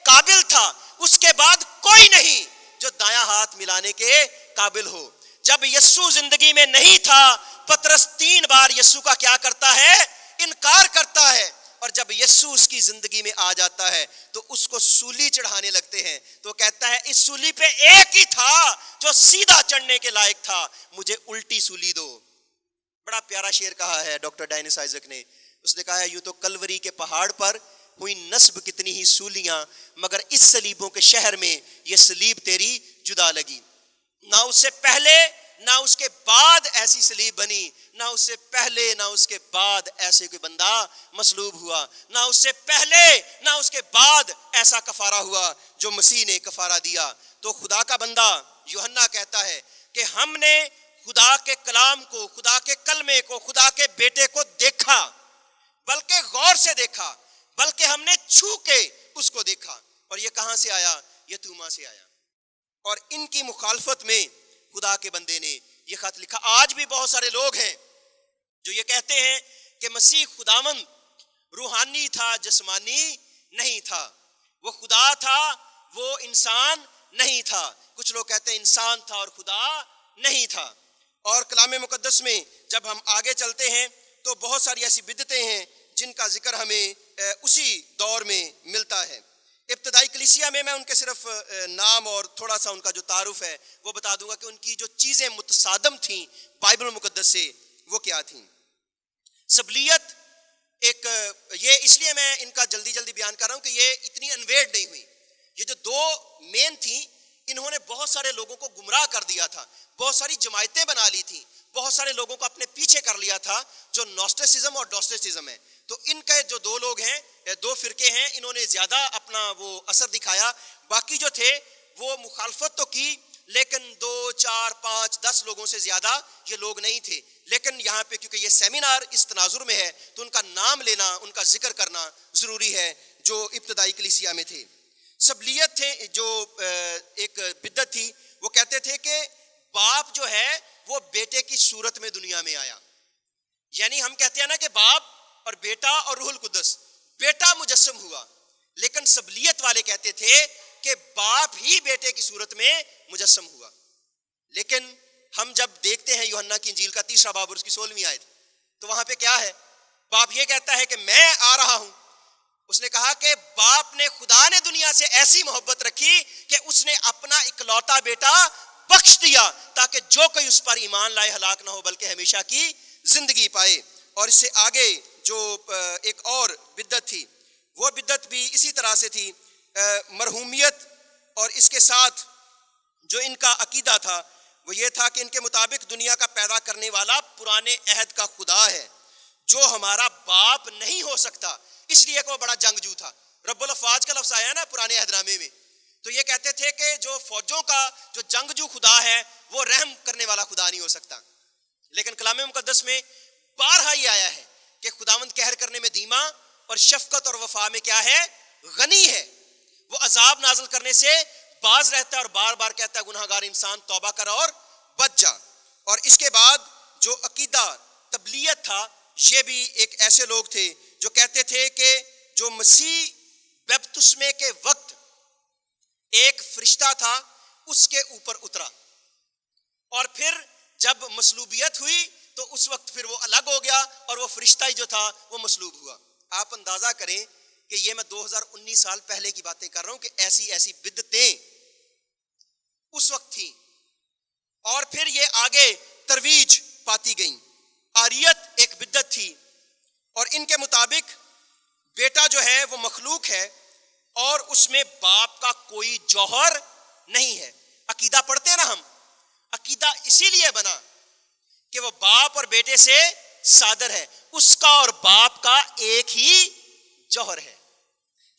قابل تھا، اس کے بعد کوئی نہیں جو دایاں ہاتھ ملانے کے قابل ہو. جب یسوع زندگی میں نہیں تھا، پطرس 3 بار یسوع کا کیا کرتا ہے؟ انکار کرتا ہے. اور جب یسوع اس کی زندگی میں آ جاتا ہے تو اس کو سولی چڑھانے لگتے ہیں. تو کہتا ہے اس سولی پہ ایک ہی تھا جو سیدھا چڑھنے کے لائق تھا، مجھے الٹی سولی دو. بڑا پیارا شعر کہا ہے ڈاکٹر ڈائنس آئزک نے. اس نے کہا ہے یوں تو کلوری کے پہاڑ پر ہوئی نصب کتنی ہی سولیاں، مگر اس صلیبوں کے شہر میں یہ صلیب تیری جدا لگی. نہ اس سے پہلے نہ اس کے بعد ایسی صلیب بنی، نہ اس سے پہلے نہ اس کے بعد ایسے کوئی بندہ مصلوب ہوا، نہ اس سے پہلے نہ اس کے بعد ایسا کفارہ ہوا جو مسیح نے کفارہ دیا. تو خدا کا بندہ یوحنا کہتا ہے کہ ہم نے خدا کے کلام کو، خدا کے کلمے کو، خدا کے بیٹے کو دیکھا، بلکہ غور سے دیکھا، بلکہ ہم نے چھو کے اس کو دیکھا. اور یہ کہاں سے آیا؟ یہ توما سے آیا. اور ان کی مخالفت میں خدا کے بندے نے یہ خط لکھا. آج بھی بہت سارے لوگ ہیں جو یہ کہتے ہیں کہ مسیح خداوند روحانی تھا، جسمانی نہیں تھا. وہ خدا تھا، وہ انسان نہیں تھا. کچھ لوگ کہتے ہیں انسان تھا اور خدا نہیں تھا. اور کلام مقدس میں جب ہم آگے چلتے ہیں تو بہت ساری ایسی بدعتیں ہیں جن کا ذکر ہمیں اسی دور میں ملتا ہے. ابتدائی کلیسیا میں ان کے صرف نام اور تھوڑا سا ان کا جو تعارف ہے وہ بتا دوں گا کہ ان کی جو چیزیں متصادم تھیں بائبل مقدس سے وہ کیا تھیں. سبلیت ایک، یہ اس لیے میں ان کا جلدی بیان کر رہا ہوں کہ یہ اتنی انویئرڈ نہیں ہوئی. یہ جو 2 مین تھیں انہوں نے بہت سارے لوگوں کو گمراہ کر دیا تھا، بہت ساری جماعتیں بنا لی تھیں، بہت سارے لوگوں کو اپنے پیچھے کر لیا تھا، جو نوسٹسزم اور ڈوسٹسزم ہے. تو ان کے جو 2 لوگ ہیں، 2 فرقے ہیں، انہوں نے زیادہ اپنا وہ اثر دکھایا. باقی جو تھے وہ مخالفت تو کی، لیکن 2 4 5 10 لوگوں سے زیادہ یہ لوگ نہیں تھے. لیکن یہاں پہ کیونکہ یہ سیمینار اس تناظر میں ہے تو ان کا نام لینا، ان کا ذکر کرنا ضروری ہے جو ابتدائی کلیسیا میں تھے. سبلیت تھے جو ایک بدعت تھی. وہ کہتے تھے کہ باپ جو ہے وہ بیٹے کی صورت میں دنیا میں آیا. یعنی ہم کہتے ہیں نا کہ باپ اور بیٹا اور روح القدس، بیٹا مجسم ہوا. لیکن سبلیت والے کہتے تھے کہ باپ ہی بیٹے کی صورت میں مجسم ہوا. لیکن ہم جب دیکھتے ہیں یوحنا کی انجیل کا 3 باب اور اس کی 16ویں آیت، تو وہاں پہ کیا ہے؟ باپ یہ کہتا ہے کہ میں آ رہا ہوں. اس نے کہا کہ باپ نے، خدا نے دنیا سے ایسی محبت رکھی کہ اس نے اپنا اکلوتا بیٹا بخش دیا تاکہ جو کوئی اس پر ایمان لائے ہلاک نہ ہو بلکہ ہمیشہ کی زندگی پائے. اور اس سے آگے جو ایک اور بدعت تھی، وہ بدعت بھی اسی طرح سے تھی. مرحومیت، اور اس کے ساتھ جو ان کا عقیدہ تھا وہ یہ تھا کہ ان کے مطابق دنیا کا پیدا کرنے والا پرانے عہد کا خدا ہے جو ہمارا باپ نہیں ہو سکتا. اس لیے کہ وہ بڑا جنگجو تھا. رب الافواج کا لفظ آیا نا پرانے عہد نامے میں، تو یہ کہتے تھے کہ جو فوجوں کا جو جنگجو خدا ہے وہ رحم کرنے والا خدا نہیں ہو سکتا. لیکن کلام مقدس میں بارہا یہ آیا ہے کہ خداوند قہر کرنے میں دھیما اور شفقت اور وفا میں کیا ہے؟ غنی ہے. وہ عذاب نازل کرنے سے باز رہتا ہے اور بار بار کہتا ہے گناہگار انسان توبہ کر اور بچ جا. اور اس کے بعد جو عقیدہ تبلیغ تھا، یہ بھی ایک ایسے لوگ تھے جو کہتے تھے کہ جو مسیح بپتسمے کے وقت ایک فرشتہ تھا اس کے اوپر اترا، اور پھر جب مصلوبیت ہوئی تو اس وقت پھر وہ الگ ہو گیا اور وہ فرشتہ ہی جو تھا وہ مصلوب ہوا. آپ اندازہ کریں کہ یہ میں 2019 سال پہلے کی باتیں کر رہا ہوں کہ ایسی بدعتیں اس وقت تھیں. اور پھر یہ آگے ترویج پاتی گئیں. آریت ایک بدعت تھی، اور ان کے مطابق بیٹا جو ہے وہ مخلوق ہے اور اس میں باپ کا کوئی جوہر نہیں ہے. عقیدہ پڑھتے ہیں نا ہم عقیدہ اسی لیے بنا کہ وہ باپ اور بیٹے سے صادر ہے، اس کا اور باپ کا ایک ہی جوہر ہے۔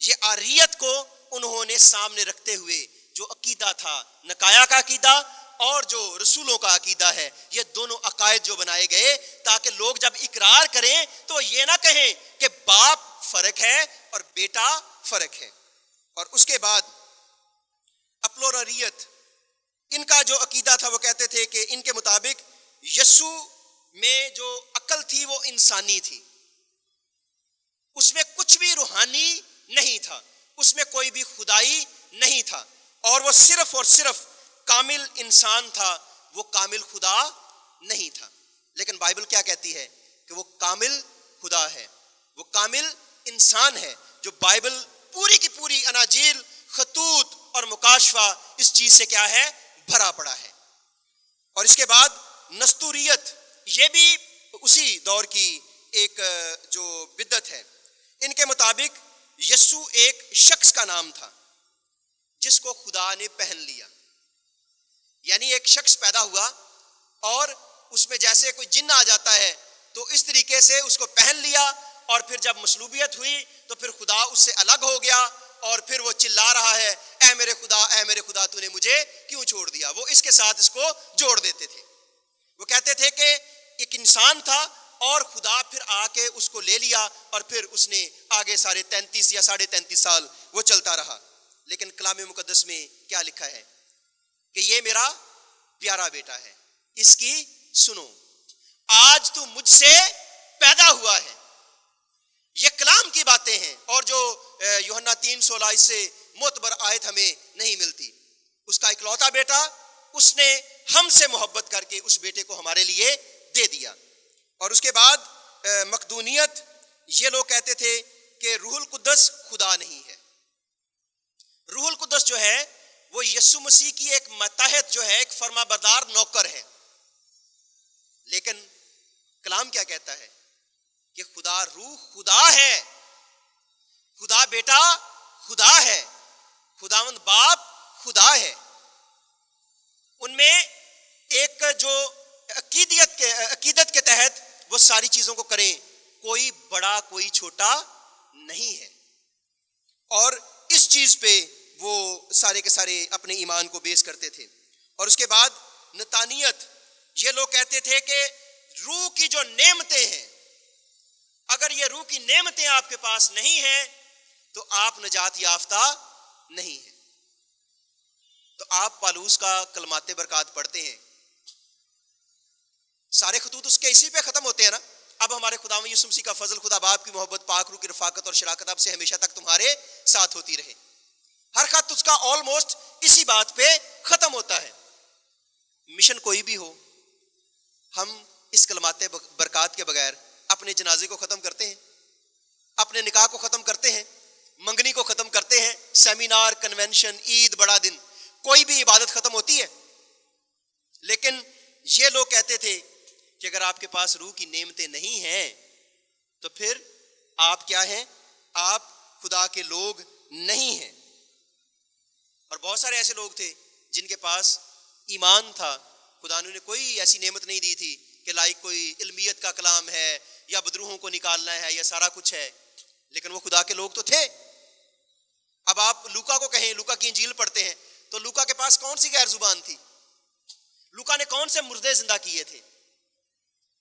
یہ آریت کو انہوں نے سامنے رکھتے ہوئے جو عقیدہ تھا، نکایا کا عقیدہ اور جو رسولوں کا عقیدہ ہے، یہ دونوں عقائد جو بنائے گئے تاکہ لوگ جب اقرار کریں تو یہ نہ کہیں کہ باپ فرق ہے اور بیٹا فرق ہے۔ اور اس کے بعد اپلوراریت، ان کا جو عقیدہ تھا وہ کہتے تھے کہ ان کے مطابق یسوع میں جو عقل تھی وہ انسانی تھی، اس میں کچھ بھی روحانی نہیں تھا، اس میں کوئی بھی خدائی نہیں تھا، اور وہ صرف اور صرف کامل انسان تھا، وہ کامل خدا نہیں تھا۔ لیکن بائبل کیا کہتی ہے کہ وہ کامل خدا ہے، وہ کامل انسان ہے، جو بائبل پوری کی پوری اناجیل، خطوط اور مکاشفہ اس چیز سے کیا ہے، بھرا پڑا ہے۔ اور اس کے بعد نستوریت، یہ بھی اسی دور کی ایک جو بدعت ہے۔ ان کے مطابق یسوع ایک شخص کا نام تھا جس کو خدا نے پہن لیا، یعنی ایک شخص پیدا ہوا اور اس میں جیسے کوئی جن آ جاتا ہے تو اس طریقے سے اس کو پہن لیا، اور پھر جب مصلوبیت ہوئی تو پھر خدا اس سے الگ ہو گیا، اور پھر وہ چلا رہا ہے، اے میرے خدا تو نے مجھے کیوں چھوڑ دیا۔ وہ اس کے ساتھ اس کو جوڑ دیتے تھے۔ وہ کہتے تھے کہ ایک انسان تھا اور خدا پھر آ کے اس کو لے لیا، اور پھر اس نے آگے سارے 33 یا 33.5 سال وہ چلتا رہا۔ لیکن کلام مقدس میں کیا لکھا ہے کہ یہ میرا پیارا بیٹا ہے، اس کی سنو، آج تو مجھ سے پیدا ہوا ہے۔ یہ کلام کی باتیں ہیں، اور جو یوحنا 3:16 اس سے معتبر آیت ہمیں نہیں ملتی۔ اس کا اکلوتا بیٹا، اس نے ہم سے محبت کر کے اس بیٹے کو ہمارے لیے دے دیا۔ اور اس کے بعد مقدونیت، یہ لوگ کہتے تھے کہ روح القدس خدا نہیں ہے۔ روح القدس جو ہے وہ یسوع مسیح کی ایک ماتحت جو ہے، ایک فرما بردار نوکر ہے۔ لیکن کلام کیا کہتا ہے کہ خدا روح خدا ہے، خدا بیٹا خدا ہے، خداوند باپ خدا ہے۔ ان میں ایک جو عقیدت کے تحت وہ ساری چیزوں کو کریں، کوئی بڑا کوئی چھوٹا نہیں ہے، اور اس چیز پہ وہ سارے کے سارے اپنے ایمان کو بیس کرتے تھے۔ اور اس کے بعد نتانیت، یہ لوگ کہتے تھے کہ روح کی جو نعمتیں ہیں، اگر یہ روح کی نعمتیں آپ کے پاس نہیں ہیں تو آپ نجات یافتہ نہیں ہیں۔ تو آپ پالوس کا کلمات برکات پڑھتے ہیں، سارے خطوط اس کے اسی پہ ختم ہوتے ہیں نا، اب ہمارے خداوند یسوع مسیح کا فضل، خدا باپ کی محبت، پاک روح کی رفاقت اور شراکت اب سے ہمیشہ تک تمہارے ساتھ ہوتی رہے۔ ہر خط اس کا آلموسٹ اسی بات پہ ختم ہوتا ہے۔ مشن کوئی بھی ہو، ہم اس کلمات برکات کے بغیر اپنے جنازے کو ختم کرتے ہیں، اپنے نکاح کو ختم کرتے ہیں، منگنی کو ختم کرتے ہیں، سیمینار، کنونشن، عید، بڑا دن، کوئی بھی عبادت ختم ہوتی ہے۔ لیکن یہ لوگ کہتے تھے کہ اگر آپ کے پاس روح کی نعمتیں نہیں ہیں تو پھر آپ کیا ہیں؟ آپ خدا کے لوگ نہیں ہیں۔ اور بہت سارے ایسے لوگ تھے جن کے پاس ایمان تھا، خدا نے کوئی ایسی نعمت نہیں دی تھی کہ لائک کوئی علمیت کا کلام ہے یا بدروحوں کو نکالنا ہے یا سارا کچھ ہے، لیکن وہ خدا کے لوگ تو تھے۔ اب آپ لوکا کو کہیں، لوکا کی انجیل پڑھتے ہیں تو لوکا کے پاس کون سی غیر زبان تھی؟ لوکا نے کون سے مردے زندہ کیے تھے؟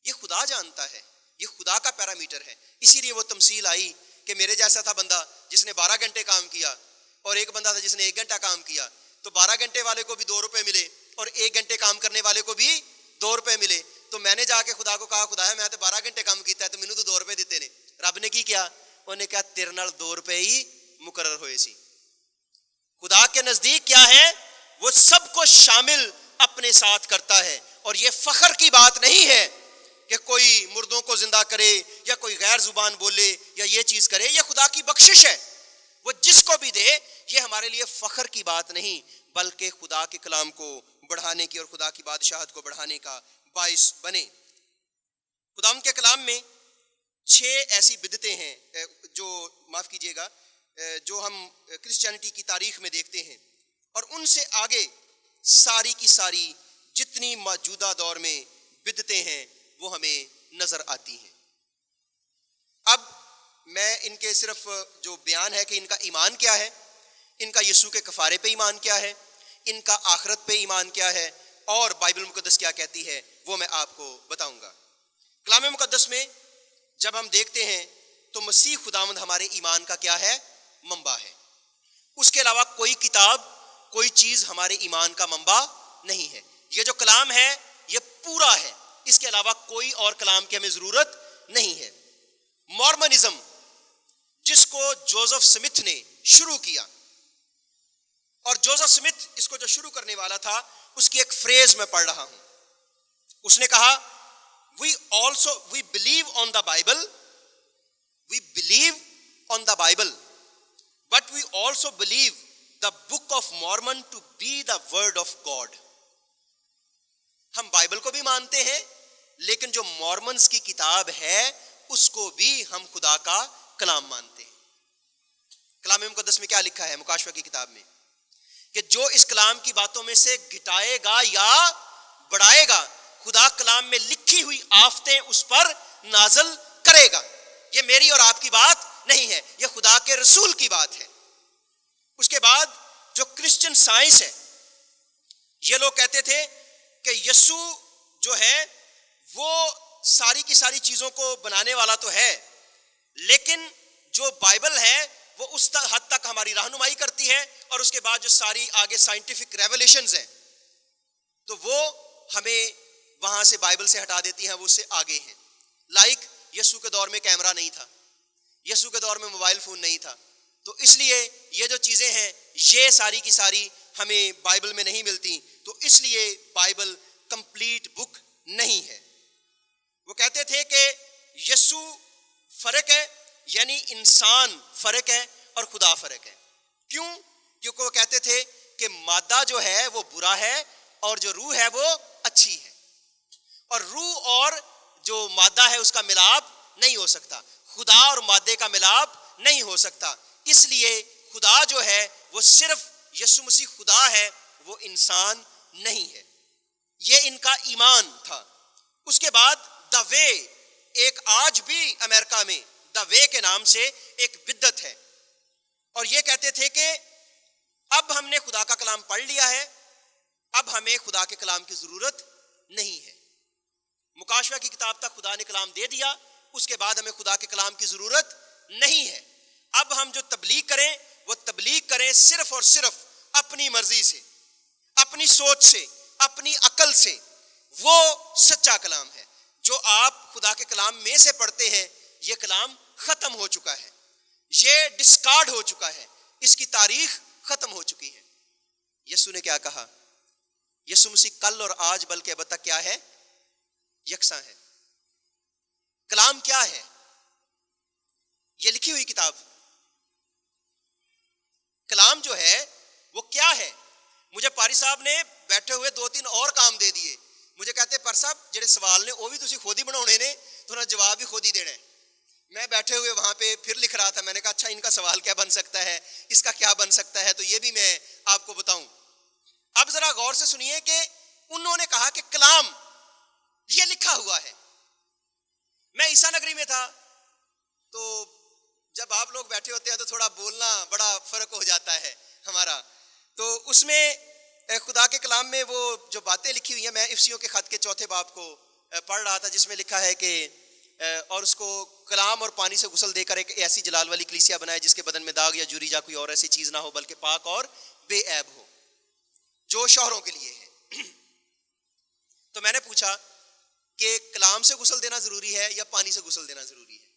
یہ خدا جانتا ہے، یہ خدا کا پیرامیٹر ہے۔ اسی لیے وہ تمثیل آئی کہ میرے جیسا تھا بندہ جس نے 12 گھنٹے کام کیا، اور ایک بندہ تھا جس نے 1 گھنٹہ کام کیا، تو 12 گھنٹے والے کو بھی 2 روپے ملے اور 1 گھنٹے کام کرنے والے کو بھی 2 روپے ملے۔ تو میں نے جا کے خدا کو کہا، خدا ہے میں تو 12 گھنٹے کام کیتا ہے تو مینوں تو 2 روپے دیتے نے۔ رب نے کی کیا؟ انہوں نے کہا تیرے نال 2 روپے ہی مقرر ہوئے سی۔ خدا کے نزدیک کیا ہے؟ وہ سب کو شامل اپنے ساتھ کرتا ہے، اور یہ فخر کی بات نہیں ہے کہ کوئی مردوں کو زندہ کرے یا کوئی غیر زبان بولے یا یہ چیز کرے، یہ خدا کی بخشش ہے، وہ جس کو بھی دے۔ یہ ہمارے لیے فخر کی بات نہیں، بلکہ خدا کے کلام کو بڑھانے کی اور خدا کی بادشاہت کو بڑھانے کا باعث بنے۔ خدا کے کلام میں 6 ایسی بدعتیں ہیں جو معاف کیجیے گا جو ہم کرسچینٹی کی تاریخ میں دیکھتے ہیں، اور ان سے آگے ساری کی ساری جتنی جتنی موجودہ دور میں بدعتیں ہیں وہ ہمیں نظر آتی ہیں۔ اب میں ان کے صرف جو بیان ہے کہ ان کا ایمان کیا ہے، ان کا یسوع کے کفارے پہ ایمان کیا ہے، ان کا آخرت پہ ایمان کیا ہے، اور بائبل مقدس کیا کہتی ہے، وہ میں آپ کو بتاؤں گا۔ کلام مقدس میں جب ہم دیکھتے ہیں تو مسیح خداوند ہمارے ایمان کا کیا ہے؟ منبع ہے۔ اس کے علاوہ کوئی کتاب، کوئی چیز ہمارے ایمان کا منبع نہیں ہے۔ یہ جو کلام ہے یہ پورا ہے، اس کے علاوہ کوئی اور کلام کی ہمیں ضرورت نہیں ہے۔ مورمنزم جس کو جوزف سمتھ نے شروع کیا، اور جوزف سمتھ اس کو جو شروع کرنے والا تھا، اس کی ایک فریز میں پڑھ رہا ہوں۔ اس نے کہا we believe on the Bible, we believe on the Bible, but we also believe the Book of Mormon to be the word of God. ہم بائبل کو بھی مانتے ہیں، لیکن جو مورمنز کی کتاب ہے اس کو بھی ہم خدا کا کلام مانتے ہیں۔ کلام مقدس میں کیا لکھا ہے مکاشفہ کی کتاب میں؟ کہ جو اس کلام کی باتوں میں سے گھٹائے گا یا بڑھائے گا، خدا کلام میں لکھی ہوئی آفتیں اس پر نازل کرے گا۔ یہ میری اور آپ کی بات نہیں ہے، یہ خدا کے رسول کی بات ہے۔ اس کے بعد جو کرسچن سائنس ہے، یہ لوگ کہتے تھے کہ یسوع جو ہے وہ ساری کی ساری چیزوں کو بنانے والا تو ہے، لیکن جو بائبل ہے وہ اس حد تک ہماری رہنمائی کرتی ہے، اور اس کے بعد جو ساری آگے سائنٹیفک ریولیشنز ہیں تو وہ ہمیں وہاں سے بائبل سے ہٹا دیتی ہیں، وہ اس سے آگے ہیں۔ لائک یسوع کے دور میں کیمرہ نہیں تھا، یسوع کے دور میں موبائل فون نہیں تھا، تو اس لیے یہ جو چیزیں ہیں یہ ساری کی ساری ہمیں بائبل میں نہیں ملتی، تو اس لیے بائبل کمپلیٹ بک نہیں ہے۔ وہ کہتے تھے کہ یسوع فرق ہے، یعنی انسان فرق ہے اور خدا فرق ہے۔ کیوں؟ کیونکہ وہ کہتے تھے کہ مادہ جو ہے وہ برا ہے اور جو روح ہے وہ اچھی ہے، اور روح اور جو مادہ ہے اس کا ملاپ نہیں ہو سکتا، خدا اور مادے کا ملاپ نہیں ہو سکتا۔ اس لیے خدا جو ہے وہ صرف یسوع مسیح خدا ہے، وہ انسان نہیں ہے۔ یہ ان کا ایمان تھا۔ اس کے بعد دا وے، ایک آج بھی امریکہ میں دا وے کے نام سے ایک بدعت ہے، اور یہ کہتے تھے کہ اب ہم نے خدا کا کلام پڑھ لیا ہے، اب ہمیں خدا کے کلام کی ضرورت نہیں ہے۔ مکاشفہ کی کتاب تک خدا نے کلام دے دیا، اس کے بعد ہمیں خدا کے کلام کی ضرورت نہیں ہے۔ اب ہم جو تبلیغ کریں وہ تبلیغ کریں صرف اور صرف اپنی مرضی سے، اپنی سوچ سے، اپنی عقل سے۔ وہ سچا کلام ہے جو آپ خدا کے کلام میں سے پڑھتے ہیں، یہ کلام ختم ہو چکا ہے، یہ ڈسکارڈ ہو چکا ہے، اس کی تاریخ ختم ہو چکی ہے۔ یسوع نے کیا کہا؟ یسوع مسیح کل اور آج بلکہ اب تک کیا ہے؟ یکساں ہے۔ کلام کیا ہے؟ یہ لکھی ہوئی کتاب۔ کلام جو ہے وہ کیا ہے؟ مجھے پاری صاحب نے بیٹھے ہوئے 2-3 اور کام دے دیے، مجھے کہتے پر صاحب جڑے سوال نے وہ بھی تسی خود ہی بناؤنے نے، تو انہاں جواب بھی خود ہی دینا ہے۔ میں بیٹھے ہوئے وہاں پہ پھر لکھ رہا تھا، میں نے کہا اچھا ان کا سوال کیا بن سکتا ہے، اس کا کیا بن سکتا ہے، تو یہ بھی میں آپ کو بتاؤں۔ اب ذرا غور سے سنیے کہ انہوں نے کہا کہ کلام یہ لکھا ہوا ہے۔ میں عیسیٰ نگری میں تھا، تو جب آپ لوگ بیٹھے ہوتے ہیں تو تھوڑا بولنا بڑا فرق ہو جاتا ہے ہمارا، تو اس میں خدا کے کلام میں وہ جو باتیں لکھی ہوئی ہیں، میں افسیوں کے خط کے 4 باب کو پڑھ رہا تھا، جس میں لکھا ہے کہ اور اس کو کلام اور پانی سے غسل دے کر ایک ایسی جلال والی کلیسیا بنائے جس کے بدن میں داغ یا جوری یا کوئی اور ایسی چیز نہ ہو، بلکہ پاک اور بے عیب ہو، جو شوہروں کے لیے ہے۔ تو میں نے پوچھا کہ کلام سے غسل دینا ضروری ہے یا پانی سے غسل دینا ضروری ہے؟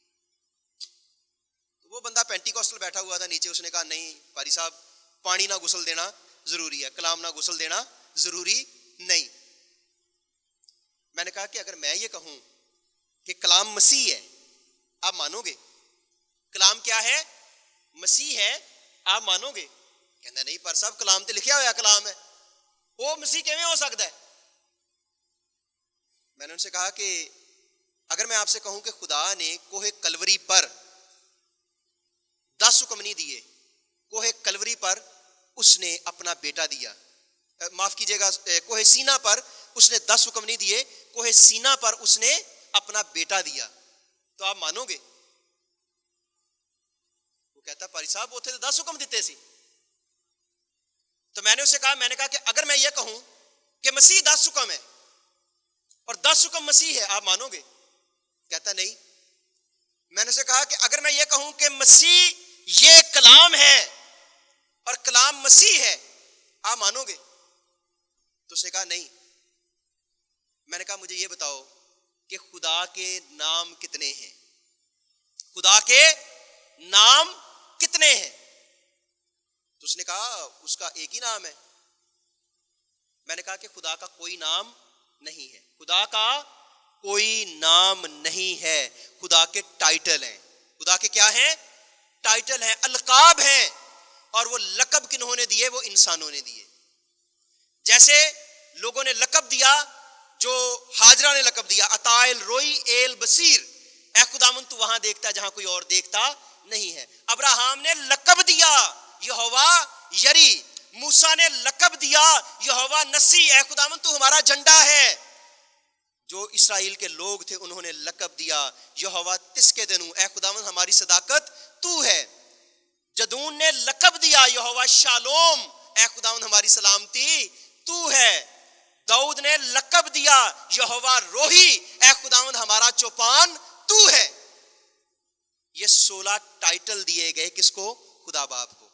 تو وہ بندہ پینٹی کوسٹل بیٹھا ہوا تھا نیچے، اس نے کہا نہیں پاری صاحب، پانی نہ غسل دینا ضروری ہے، کلام نہ غسل دینا ضروری نہیں۔ میں نے کہا کہ اگر میں یہ کہوں کہ کلام مسیح ہے، آپ مانو گے؟ کلام کیا ہے؟ مسیح ہے، آپ مانو گے؟ کہنا نہیں پر صاحب کلام تے لکھیا ہوا کلام ہے، وہ مسیح کیویں ہو سکتا ہے؟ میں نے ان سے کہا کہ اگر میں آپ سے کہوں کہ خدا نے کوہ کلوری پر 10 حکم نہیں دیے، کوہ کلوری پر اس نے اپنا بیٹا دیا، معاف کیجیے گا، کوہ سینا پر اس نے 10 حکم نہیں دیے, کوہ سینا پر اس نے اپنا بیٹا دیا. تو آپ مانو گے؟ وہ کہتا پاری صاحب وہ تھے 10 حکم دیتے سی. تو میں نے اسے کہا کہ اگر میں یہ کہوں کہ مسیح 10 حکم ہے اور 10 حکم مسیح ہے, آپ مانو گے؟ کہتا نہیں. میں نے اسے کہا کہ اگر میں یہ کہوں کہ مسیح یہ کلام ہے اور کلام مسیح ہے, آپ مانو گے؟ تو اس نے کہا نہیں. میں نے کہا مجھے یہ بتاؤ کہ خدا کے نام کتنے ہیں؟ خدا کے نام کتنے ہیں؟ تو اس نے کہا اس کا ایک ہی نام ہے. میں نے کہا کہ خدا کا کوئی نام نہیں ہے. خدا کا کوئی نام نہیں ہے, خدا کے ٹائٹل ہیں. خدا کے کیا ہیں؟ ٹائٹل ہیں, القاب ہیں. اور وہ لقب کنہوں نے دیے؟ وہ انسانوں نے دیے. جیسے لوگوں نے لقب دیا, جو ہاجرہ نے لقب دیا عطائل روئی ایل بصیر, اے خداوند تو وہاں دیکھتا ہے جہاں کوئی اور دیکھتا نہیں ہے. ابراہیم نے لقب دیا یہوہ یری. موسیٰ نے لقب دیا یہوہ نسی, اے خداوند تو ہمارا جھنڈا ہے. جو اسرائیل کے لوگ تھے انہوں نے لقب دیا یہوہ تسکدنو, اے خداوند ہماری صداقت تو ہے. جدون نے لقب دیا یہوہ شالوم, اے خداوند ہماری سلامتی تو ہے. داؤد نے لقب دیا یہوہ روحی, اے خداوند ہمارا چوپان تو ہے. یہ 16 ٹائٹل دیے گئے کس کو؟ خدا باپ کو.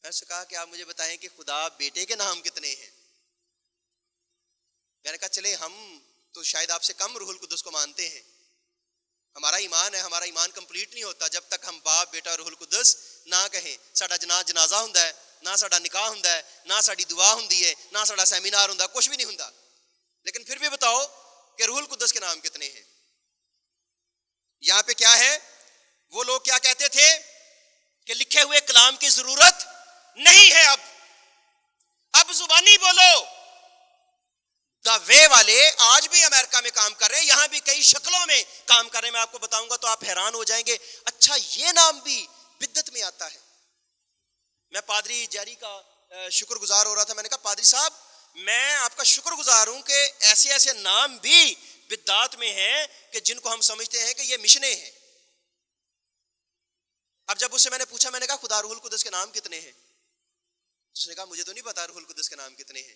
میں نے کہا کہ آپ مجھے بتائیں کہ خدا بیٹے کے نام کتنے ہیں؟ میں نے کہا چلے ہم تو شاید آپ سے کم روح القدس کو مانتے ہیں. ہمارا ایمان ہے, ہمارا ایمان کمپلیٹ نہیں ہوتا جب تک ہم باپ بیٹا روح القدس نہ کہیں. ساڈا جنازہ ہوندا ہے, نہ ساڈا نکاح ہوندا ہے, نہ ساڈی دعا ہوندی ہے, نہ ساڈا سیمینار ہوندا, کچھ بھی نہیں ہوندا. لیکن پھر بھی بتاؤ کہ روح القدس کے نام کتنے ہیں؟ یہاں پہ کیا ہے؟ وہ لوگ کیا کہتے تھے کہ لکھے ہوئے کلام کی ضرورت نہیں ہے. اب زبانی بولو. دا وے والے آج بھی امریکہ میں کام کر رہے ہیں, یہاں بھی کئی شکلوں میں کام کر رہے ہیں. میں آپ کو بتاؤں گا تو آپ حیران ہو جائیں گے, اچھا یہ نام بھی بدعت میں آتا ہے. میں پادری جیری کا شکر گزار ہو رہا تھا. میں نے کہا پادری صاحب میں آپ کا شکر گزار ہوں کہ ایسے ایسے نام بھی بدعت میں ہیں کہ جن کو ہم سمجھتے ہیں کہ یہ مشنیں ہیں. اب جب اس سے میں نے پوچھا, میں نے کہا خدا روح القدس کے نام کتنے ہیں؟ اس نے کہا مجھے تو نہیں پتا روح القدس کے نام کتنے ہیں.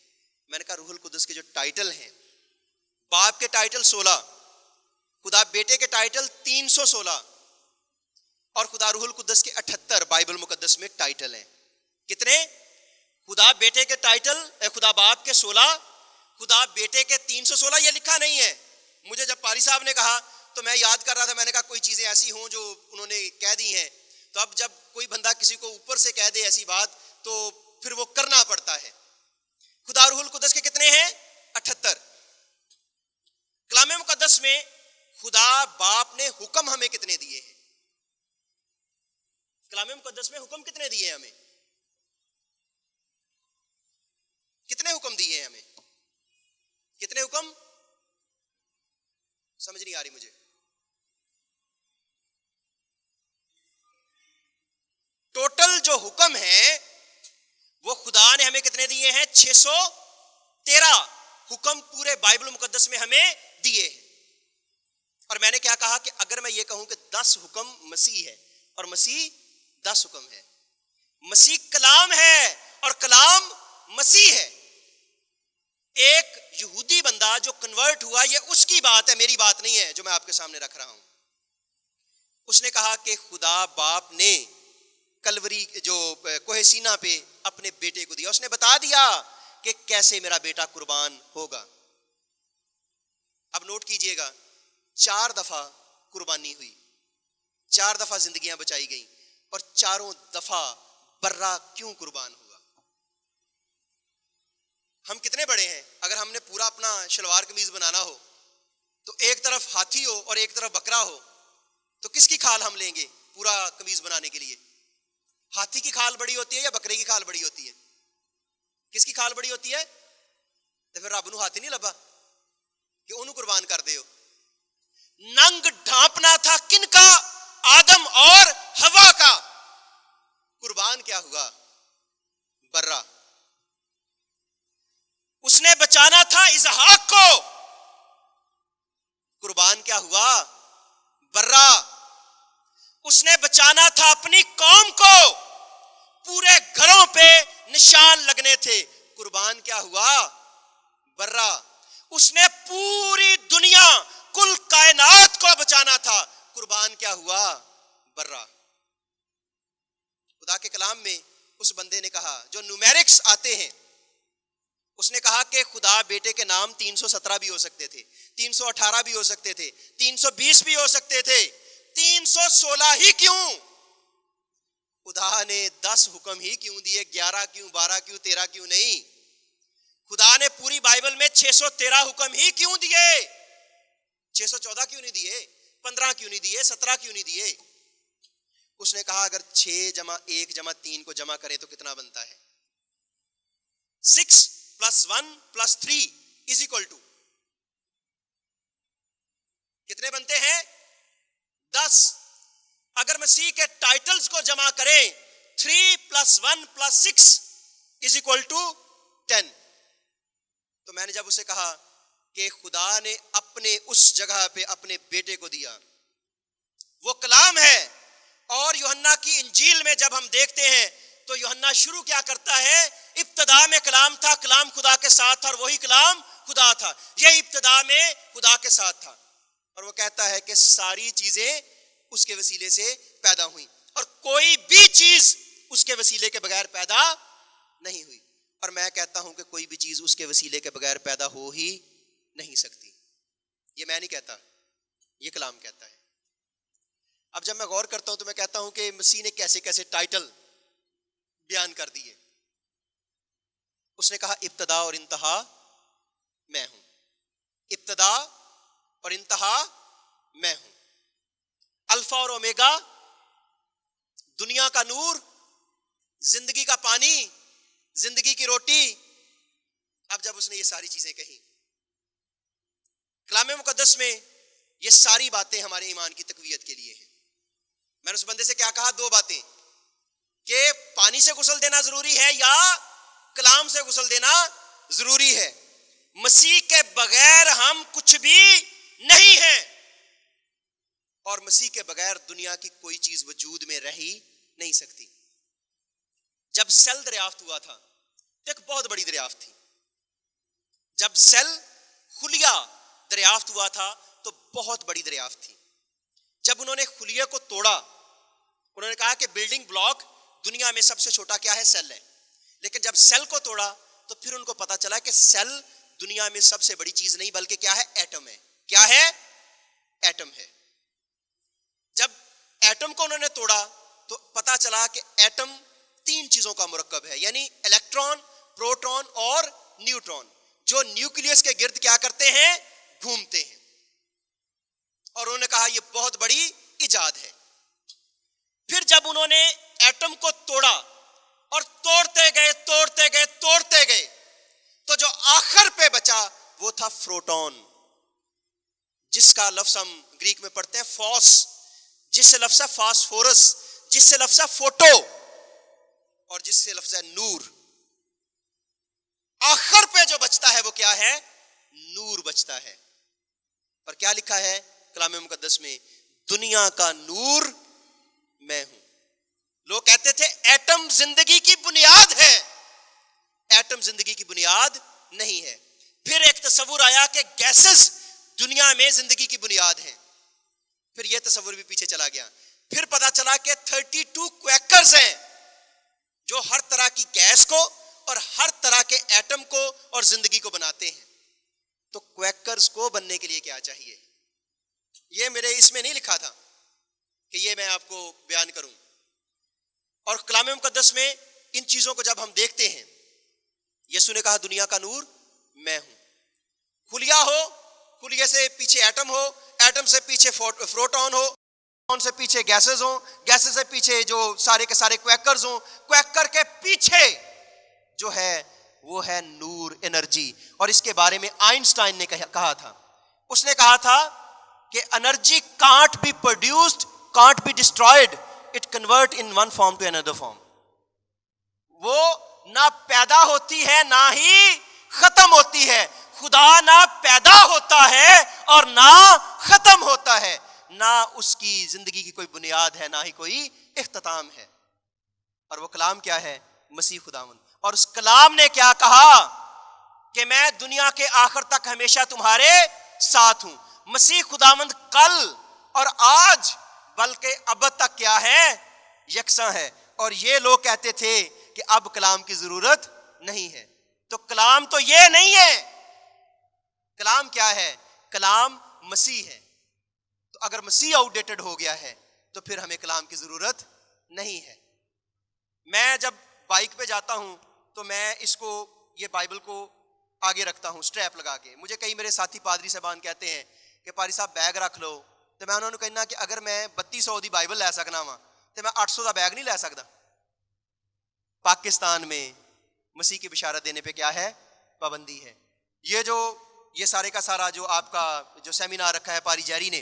میں نے کہا روح القدس کے جو ٹائٹل ہیں, باپ کے ٹائٹل 16, خدا بیٹے کے ٹائٹل 316 اور خدا روح القدس کے 78 بائبل مقدس میں ٹائٹل ہیں. کتنے؟ خدا بیٹے کے ٹائٹل خدا باپ کے 16, خدا بیٹے کے 316. یہ لکھا نہیں ہے. مجھے جب پاری صاحب نے کہا تو میں یاد کر رہا تھا, میں نے کہا کوئی چیزیں ایسی ہوں جو انہوں نے کہہ دی ہیں, تو اب جب کوئی بندہ کسی کو اوپر سے کہہ دے ایسی بات تو پھر وہ کرنا پڑتا ہے. خدا روح القدس کے کتنے ہیں؟ 78. کلام مقدس میں خدا باپ نے حکم ہمیں کتنے دیے ہیں؟ کلام مقدس میں حکم کتنے دیے ہیں ہمیں؟ کتنے حکم دیے ہیں ہمیں؟ کتنے حکم؟ سمجھ نہیں آ رہی مجھے. ٹوٹل جو حکم ہیں وہ خدا نے ہمیں کتنے دیے ہیں؟ 613 حکم پورے بائبل مقدس میں ہمیں دیے ہیں. اور میں نے کیا کہا کہ اگر میں یہ کہوں کہ 10 حکم مسیح ہے اور مسیح 10 حکم ہے, مسیح کلام ہے اور کلام مسیح ہے. ایک یہودی بندہ جو کنورٹ ہوا, یہ اس کی بات ہے, میری بات نہیں ہے جو میں آپ کے سامنے رکھ رہا ہوں. اس نے کہا کہ خدا باپ نے کلوری جو کوہ سینا پہ اپنے بیٹے کو دیا. اس نے بتا دیا کہ کیسے میرا بیٹا قربان ہوگا. اب نوٹ کیجئے گا, 4 دفعہ قربانی ہوئی, 4 دفعہ زندگیاں بچائی گئیں, اور 4 دفعہ برا کیوں قربان ہوا؟ ہم کتنے بڑے ہیں؟ اگر ہم نے پورا اپنا شلوار قمیض بنانا ہو تو ایک طرف ہاتھی ہو اور ایک طرف بکرا ہو, تو کس کی کھال ہم لیں گے پورا قمیض بنانے کے لیے؟ ہاتھی کی کھال بڑی ہوتی ہے یا بکرے کی کھال بڑی ہوتی ہے؟ کس کی کھال بڑی ہوتی ہے؟ تو پھر رب نو ہاتھی نہیں لبا کہ انہوں قربان کر دے ہو. ننگ ڈھانپنا تھا کن کا؟ آدم اور ہوا کا. قربان کیا ہوا؟ برا. اس نے بچا بچانا تھا اسحاق کو، قربان کیا ہوا؟ برا۔ اس نے بچانا تھا اپنی قوم کو، پورے گھروں پہ نشان لگنے تھے، قربان کیا ہوا؟ برا۔ اس نے پوری دنیا کل کائنات کو بچانا تھا، قربان کیا ہوا؟ برا۔ خدا کے کلام میں اس بندے نے کہا، جو نیومیرکس آتے ہیں، اس نے کہا کہ خدا بیٹے کے نام 317 بھی ہو سکتے تھے، 318 بھی ہو سکتے تھے، 320 بھی ہو سکتے تھے، 316 ہی کیوں؟ خدا نے 10 حکم ہی کیوں دیے؟ 11 کیوں، 12 کیوں، 13 کیوں نہیں؟ خدا نے پوری بائبل میں 613 حکم ہی کیوں دیے؟ 614 کیوں نہیں دیے؟ 15 کیوں نہیں دیے؟ 17 کیوں نہیں دیے؟ اس نے کہا اگر 6 جمع 1 جمع 3 کو جمع کریں تو کتنا بنتا ہے؟ 6 + 1 + 3 = کتنے بنتے ہیں؟ 10۔ اگر مسیح کے ٹائٹلز کو جمع کریں 3 + 1 + 6 = 10۔ تو میں نے جب اسے کہا کہ خدا نے اپنے اس جگہ پہ اپنے بیٹے کو دیا، وہ کلام ہے، اور یوحنا کی انجیل میں جب ہم دیکھتے ہیں تو یوحنا شروع کیا کرتا ہے؟ ابتدا میں کلام تھا، کلام خدا کے ساتھ تھا، اور وہی کلام خدا تھا۔ یہ ابتدا میں خدا کے ساتھ تھا، اور وہ کہتا ہے کہ ساری چیزیں اس کے وسیلے سے پیدا ہوئیں، اور کوئی بھی چیز اس کے وسیلے کے بغیر پیدا نہیں ہوئی۔ اور میں کہتا ہوں کہ کوئی بھی چیز اس کے وسیلے کے بغیر پیدا ہو ہی نہیں سکتی۔ یہ میں نہیں کہتا، یہ کلام کہتا ہے۔ اب جب میں غور کرتا ہوں تو میں کہتا ہوں کہ مسیح نے کیسے کیسے ٹائٹل بیان کر دیے۔ اس نے کہا ابتدا اور انتہا میں ہوں، ابتدا اور انتہا میں ہوں، الفا اور اومیگا، دنیا کا نور، زندگی کا پانی، زندگی کی روٹی۔ اب جب اس نے یہ ساری چیزیں کہیں، کلام مقدس میں یہ ساری باتیں ہمارے ایمان کی تقویت کے لیے ہیں۔ میں نے اس بندے سے کیا کہا؟ 2 باتیں، کہ پانی سے غسل دینا ضروری ہے یا کلام سے غسل دینا ضروری ہے۔ مسیح کے بغیر ہم کچھ بھی نہیں ہیں، اور مسیح کے بغیر دنیا کی کوئی چیز وجود میں رہ ہی نہیں سکتی۔ جب سیل دریافت ہوا تھا تو ایک بہت بڑی دریافت تھی۔ جب سیل خلیہ دریافت ہوا تھا تو بہت بڑی دریافت تھی۔ جب انہوں نے خلیہ کو توڑا، انہوں نے کہا کہ بلڈنگ بلاک دنیا میں سب سے چھوٹا کیا ہے؟ سیل ہے۔ لیکن جب سیل کو توڑا تو پھر ان کو پتا چلا کہ سیل دنیا میں سب سے بڑی چیز نہیں بلکہ کیا ہے؟ ایٹم ہے۔ کیا ہے؟ ایٹم ہے۔ جب ایٹم کو انہوں نے توڑا تو پتا چلا کہ ایٹم 3 چیزوں کا مرکب ہے، یعنی الیکٹران، پروٹون اور نیوٹرون، جو نیوکلیس کے گرد کیا کرتے ہیں؟ گھومتے ہیں۔ اور انہوں نے کہا یہ بہت بڑی ایجاد ہے۔ پھر جب انہوں نے ایٹم کو توڑا اور توڑتے گئے تو جو آخر پہ بچا وہ تھا فروٹون، جس کا لفظ ہم گریک میں پڑھتے ہیں فوس، جس سے لفظ ہے فاسفورس، جس سے لفظ ہے فوٹو، اور جس سے لفظ ہے نور۔ آخر پہ جو بچتا ہے وہ کیا ہے؟ نور بچتا ہے۔ اور کیا لکھا ہے کلام مقدس میں؟ دنیا کا نور میں ہوں۔ لوگ کہتے تھے ایٹم زندگی کی بنیاد ہے، ایٹم زندگی کی بنیاد نہیں ہے۔ پھر ایک تصور آیا کہ گیسز دنیا میں زندگی کی بنیاد ہیں، پھر یہ تصور بھی پیچھے چلا گیا۔ پھر پتا چلا کہ 32 کویکرز ہیں جو ہر طرح کی گیس کو اور ہر طرح کے ایٹم کو اور زندگی کو بناتے ہیں۔ تو کویکرز کو بننے کے لیے کیا چاہیے؟ یہ میرے اس میں نہیں لکھا تھا کہ یہ میں آپ کو بیان کروں۔ اور کلام مقدس میں ان چیزوں کو جب ہم دیکھتے ہیں، یسوع نے کہا دنیا کا نور میں ہوں۔ خلیہ ہو، خلیہ سے پیچھے ایٹم ہو، ایٹم سے پیچھے فروٹون ہو، فروٹون سے پیچھے گیسز ہوں، گیسز سے پیچھے جو سارے کے سارے کویکرز ہوں، کویکر کے پیچھے جو ہے وہ ہے نور، انرجی۔ اور اس کے بارے میں آئنسٹائن نے کہا تھا، اس نے کہا تھا کہ energy can't be produced, can't be destroyed, it convert in one form to another form۔ وہ نہ پیدا ہوتی ہے نہ ہی ختم ہوتی ہے. خدا نہ پیدا ہوتا ہے اور نہ ختم ہوتا ہے, نہ اس کی زندگی کی کوئی بنیاد ہے, نہ ہی کوئی اختتام ہے. اور وہ کلام کیا ہے؟ مسیح خداوند. اور اس کلام نے کیا کہا کہ میں دنیا کے آخر تک ہمیشہ تمہارے ساتھ ہوں. مسیح خداوند کل اور آج بلکہ ابد تک کیا ہے؟ یکساں ہے. اور یہ لوگ کہتے تھے کہ اب کلام کی ضرورت نہیں ہے. تو کلام تو یہ نہیں ہے. کلام کیا ہے؟ کلام مسیح ہے. تو اگر مسیح آؤٹ ڈیٹڈ ہو گیا ہے تو پھر ہمیں کلام کی ضرورت نہیں ہے. میں جب بائک پہ جاتا ہوں تو میں اس کو, یہ بائبل کو آگے رکھتا ہوں سٹریپ لگا کے. مجھے کئی میرے ساتھی پادری صاحبان کہتے ہیں کہ پادری صاحب بیگ رکھ لو, تو میں انہوں نے کہنا کہ اگر میں 3200 دی بائبل لے سکنا وا تو میں 800 دا بیگ نہیں لے سکتا. پاکستان میں مسیح کی بشارت دینے پہ کیا ہے؟ پابندی ہے. یہ سارے کا سارا جو آپ کا جو سیمینار رکھا ہے پاری جیری نے,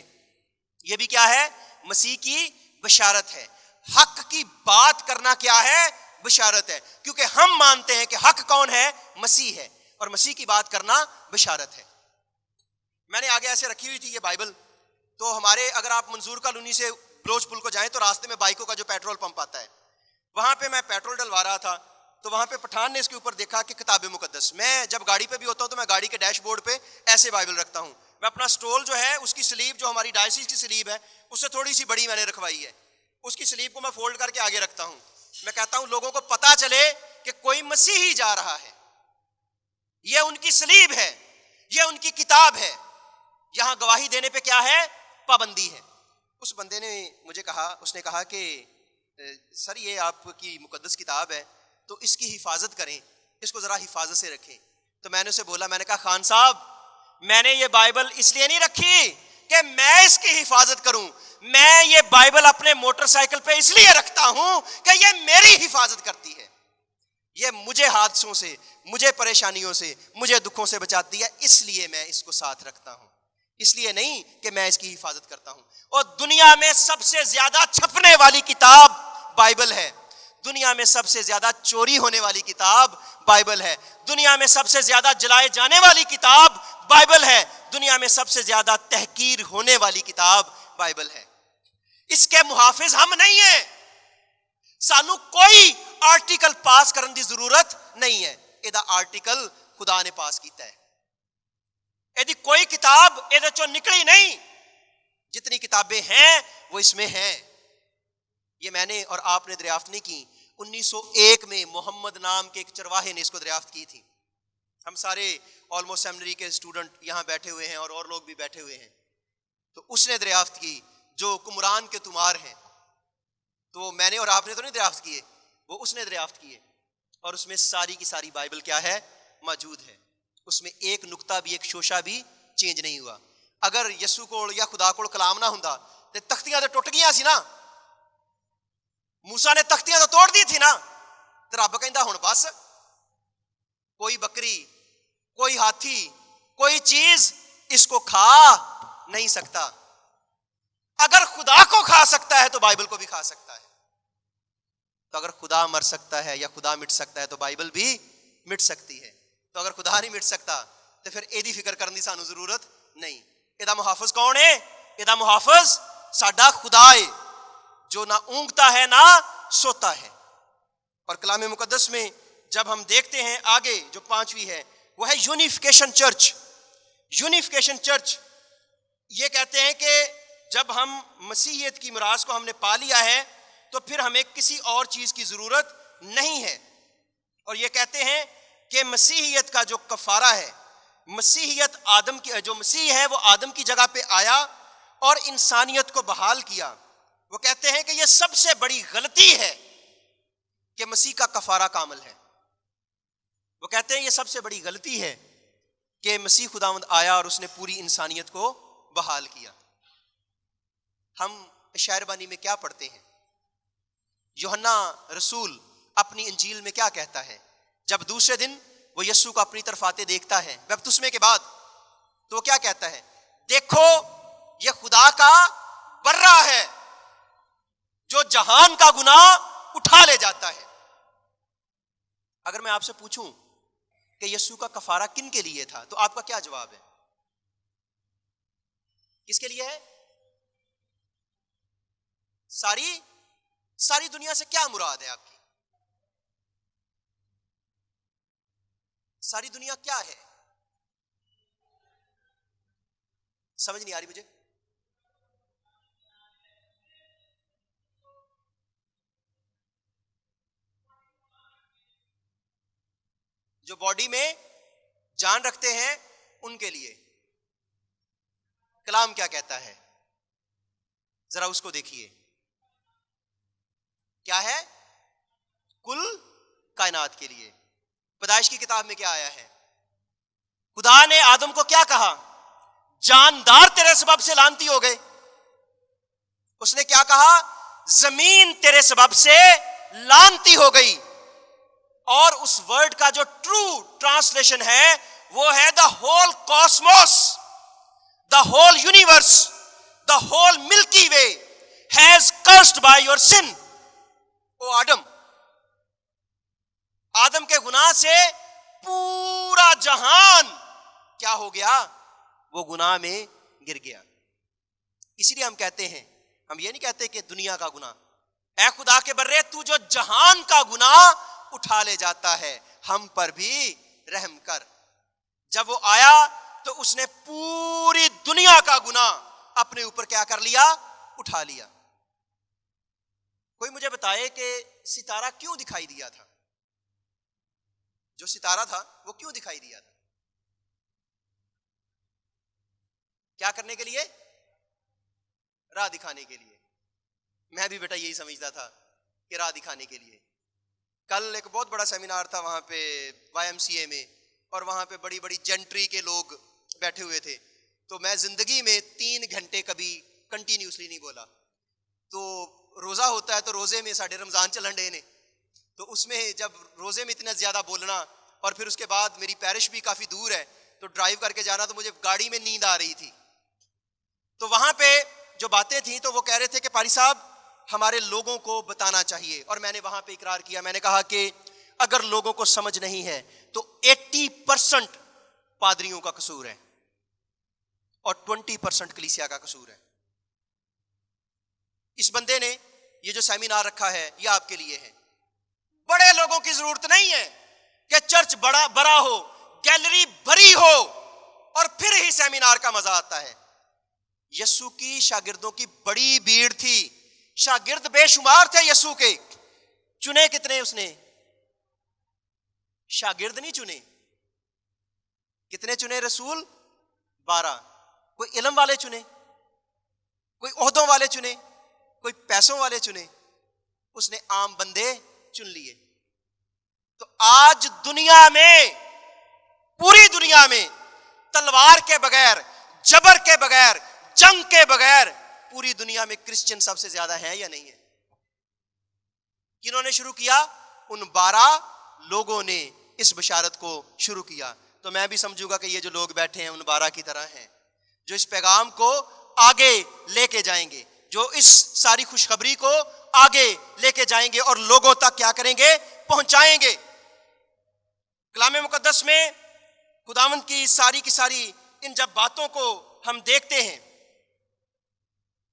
یہ بھی کیا ہے؟ مسیح کی بشارت ہے. حق کی بات کرنا کیا ہے؟ بشارت ہے. کیونکہ ہم مانتے ہیں کہ حق کون ہے؟ مسیح ہے, اور مسیح کی بات کرنا بشارت ہے. میں نے آگے ایسے رکھی ہوئی تھی یہ بائبل, تو ہمارے اگر آپ منظور کالونی سے بلوچ پل کو جائیں تو راستے میں بائکوں کا جو پیٹرول پمپ آتا ہے, وہاں پہ میں پیٹرول ڈلوا رہا تھا, تو وہاں پہ پٹھان نے اس کے اوپر دیکھا کہ کتاب مقدس. میں جب گاڑی پہ بھی ہوتا ہوں تو میں گاڑی کے ڈیش بورڈ پہ ایسے بائبل رکھتا ہوں. میں اپنا سٹول جو ہے اس کی سلیب, جو ہماری ڈائسس کی سلیب ہے, اس سے تھوڑی سی بڑی میں نے رکھوائی ہے, اس کی سلیب کو میں فولڈ کر کے آگے رکھتا ہوں. میں کہتا ہوں لوگوں کو پتا چلے کہ کوئی مسیحی جا رہا ہے, یہ ان کی سلیب ہے, یہ ان کی کتاب ہے. یہاں گواہی دینے پہ کیا ہے؟ پابندی ہے. اس بندے نے مجھے کہا, اس نے کہا کہ سر یہ آپ کی مقدس کتاب ہے تو اس کی حفاظت کریں, اس کو ذرا حفاظت سے رکھیں. تو میں نے اسے بولا, میں نے کہا خان صاحب میں نے یہ بائبل اس لیے نہیں رکھی کہ میں اس کی حفاظت کروں, میں یہ بائبل اپنے موٹر سائیکل پہ اس لیے رکھتا ہوں کہ یہ میری حفاظت کرتی ہے. یہ مجھے حادثوں سے, مجھے پریشانیوں سے, مجھے دکھوں سے بچاتی ہے, اس لیے میں اس کو ساتھ رکھتا ہوں, اس لیے نہیں کہ میں اس کی حفاظت کرتا ہوں. اور دنیا میں سب سے زیادہ چھپنے والی کتاب بائبل ہے, دنیا میں سب سے زیادہ چوری ہونے والی کتاب بائبل ہے, دنیا میں سب سے زیادہ جلائے جانے والی کتاب بائبل ہے, دنیا میں سب سے زیادہ تحقیر ہونے والی کتاب بائبل ہے. اس کے محافظ ہم نہیں ہیں, سانو کوئی آرٹیکل پاس کرنے کی ضرورت نہیں ہے. یہ آرٹیکل خدا نے پاس کیتا ہے, یہ کوئی کتاب یہ چو نکلی نہیں, جتنی کتابیں ہیں وہ اس میں ہیں. یہ میں نے اور آپ نے دریافت نہیں کی, 1901 میں محمد نام کے ایک چرواہے نے اس کو دریافت کی تھی. ہم سارے آلموسٹ سیمنری کے اسٹوڈنٹ یہاں بیٹھے ہوئے ہیں اور لوگ بھی بیٹھے ہوئے ہیں. تو اس نے دریافت کی, جو کمران کے تمار ہیں. تو میں نے اور آپ نے تو نہیں دریافت کیے, وہ اس نے دریافت کیے, اور اس میں ساری کی ساری بائبل کیا ہے؟ موجود ہے. اس میں ایک نقطہ بھی, ایک شوشہ بھی چینج نہیں ہوا. اگر یسو کو یا خدا کو کلام نہ ہوندا تے تختیاں تے ٹوٹ گئیاں سی نا, موسیٰ نے تختیاں تو توڑ دی تھی نا, تے رب کہندا ہن بس کوئی بکری, کوئی ہاتھی, کوئی چیز اس کو کھا نہیں سکتا. اگر خدا کو کھا سکتا ہے تو بائبل کو بھی کھا سکتا ہے. تو اگر خدا مر سکتا ہے یا خدا مٹ سکتا ہے تو بائبل بھی مٹ سکتی ہے. تو اگر خدا نہیں مٹ سکتا تو پھر ایدی فکر کرنے کی سانو ضرورت نہیں. ایدہ محافظ کون ہے؟ ایدہ محافظ ساڈا خدا ہے, جو نہ اونگتا ہے نہ سوتا ہے. اور کلام مقدس میں جب ہم دیکھتے ہیں آگے جو 5ویں ہے وہ ہے یونیفیکیشن چرچ. یونیفیکیشن چرچ یہ کہتے ہیں کہ جب ہم مسیحیت کی میراث کو ہم نے پا لیا ہے تو پھر ہمیں کسی اور چیز کی ضرورت نہیں ہے. اور یہ کہتے ہیں کہ مسیحیت کا جو کفارہ ہے, مسیحیت آدم کی, جو مسیح ہے وہ آدم کی جگہ پہ آیا اور انسانیت کو بحال کیا. وہ کہتے ہیں کہ یہ سب سے بڑی غلطی ہے کہ مسیح کا کفارہ کامل ہے. وہ کہتے ہیں یہ سب سے بڑی غلطی ہے کہ مسیح خداوند آیا اور اس نے پوری انسانیت کو بحال کیا. ہم شعر بانی میں کیا پڑھتے ہیں؟ یوحنا رسول اپنی انجیل میں کیا کہتا ہے؟ جب دوسرے دن وہ یسوع کو اپنی طرف آتے دیکھتا ہے بپتسمے کے بعد, تو وہ کیا کہتا ہے؟ دیکھو یہ خدا کا برہ ہے جو جہان کا گناہ اٹھا لے جاتا ہے. اگر میں آپ سے پوچھوں کہ یسوع کا کفارہ کن کے لیے تھا، تو آپ کا کیا جواب ہے؟ کس کے لیے ہے؟ ساری دنیا سے کیا مراد ہے آپ کی؟ ساری دنیا کیا ہے؟ سمجھ نہیں آ رہی مجھے. جو باڈی میں جان رکھتے ہیں ان کے لیے. کلام کیا کہتا ہے؟ ذرا اس کو دیکھیے. کیا ہے؟ کل کائنات کے لیے. پیدائش کی کتاب میں کیا آیا ہے؟ خدا نے آدم کو کیا کہا؟ جاندار تیرے سبب سے لعنتی ہو گئے. اس نے کیا کہا؟ زمین تیرے سبب سے لعنتی ہو گئی. اور اس ورڈ کا جو ٹرو ٹرانسلیشن ہے وہ ہے the whole cosmos, the whole universe, the whole milky way has cursed by your son. او آدم کے گناہ سے پورا جہان کیا ہو گیا؟ وہ گناہ میں گر گیا. اسی لیے ہم کہتے ہیں, ہم یہ نہیں کہتے کہ دنیا کا گناہ, اے خدا کے برے تو جو جہان کا گناہ اٹھا لے جاتا ہے ہم پر بھی رحم کر. جب وہ آیا تو اس نے پوری دنیا کا گناہ اپنے اوپر کیا کر لیا؟ اٹھا لیا. کوئی مجھے بتائے کہ ستارہ کیوں دکھائی دیا تھا؟ جو ستارہ تھا وہ کیوں دکھائی دیا تھا؟ کیا کرنے کے لیے؟ راہ دکھانے کے لیے. میں بھی بیٹا یہی سمجھتا تھا کہ راہ دکھانے کے لیے. کل ایک بہت بڑا سیمینار تھا وہاں پہ YMCA میں, اور وہاں پہ بڑی بڑی جنٹری کے لوگ بیٹھے ہوئے تھے. تو میں زندگی میں 3 گھنٹے کبھی کنٹینیوسلی نہیں بولا. تو روزہ ہوتا ہے تو روزے میں ساڑھے رمضان چلن ڈے نے, تو اس میں جب روزے میں اتنا زیادہ بولنا اور پھر اس کے بعد میری پیرش بھی کافی دور ہے تو ڈرائیو کر کے جانا, تو مجھے گاڑی میں نیند آ رہی تھی. تو وہاں پہ جو باتیں تھیں تو وہ کہہ رہے تھے کہ پاری صاحب ہمارے لوگوں کو بتانا چاہیے. اور میں نے وہاں پہ اقرار کیا, میں نے کہا کہ اگر لوگوں کو سمجھ نہیں ہے تو 80% پادریوں کا قصور ہے اور 20% کلیسیا کا قصور ہے. اس بندے نے یہ جو سیمینار رکھا ہے یہ آپ کے لیے ہے. بڑے لوگوں کی ضرورت نہیں ہے کہ چرچ بڑا ہو, گیلری بھری ہو اور پھر ہی سیمینار کا مزہ آتا ہے. یسوع کی شاگردوں کی بڑی بھیڑ تھی, شاگرد بے شمار تھے یسوع کے. چنے کتنے اس نے؟ شاگرد نہیں چنے. کتنے چنے رسول؟ 12. کوئی علم والے چنے, کوئی عہدوں والے چنے, کوئی پیسوں والے چنے, اس نے عام بندے چن لیے. تو آج دنیا میں, پوری دنیا میں تلوار کے بغیر, جبر کے بغیر, جنگ کے بغیر پوری دنیا میں کرسچن سب سے زیادہ ہیں یا نہیں ہے؟ کنہوں نے شروع کیا؟ ان 12 لوگوں نے اس بشارت کو شروع کیا. تو میں بھی سمجھوں گا کہ یہ جو لوگ بیٹھے ہیں ان 12 کی طرح ہیں جو اس پیغام کو آگے لے کے جائیں گے, جو اس ساری خوشخبری کو آگے لے کے جائیں گے اور لوگوں تک کیا کریں گے؟ پہنچائیں گے. کلام مقدس میں خداوند کی ساری ان جب باتوں کو ہم دیکھتے ہیں,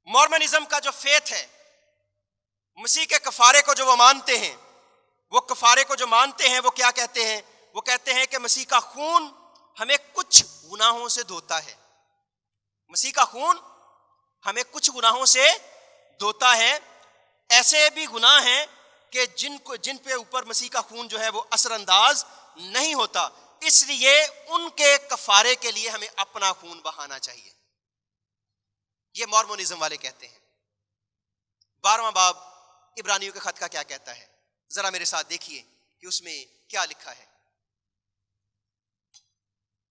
مورمنزم کا جو فیتھ ہے, مسیح کے کفارے کو جو وہ مانتے ہیں, وہ کفارے کو جو مانتے ہیں وہ کیا کہتے ہیں؟ وہ کہتے ہیں کہ مسیح کا خون ہمیں کچھ گناہوں سے دھوتا ہے. مسیح کا خون ہمیں کچھ گناہوں سے دھوتا ہے. ایسے بھی گناہ ہیں کہ جن پہ اوپر مسیح کا خون جو ہے وہ اثر انداز نہیں ہوتا, اس لیے ان کے کفارے کے لیے ہمیں اپنا خون بہانا چاہیے. یہ مورمونزم والے کہتے ہیں. 12واں باب عبرانیوں کے خط کا کیا کہتا ہے؟ ذرا میرے ساتھ دیکھیے کہ اس میں کیا لکھا ہے.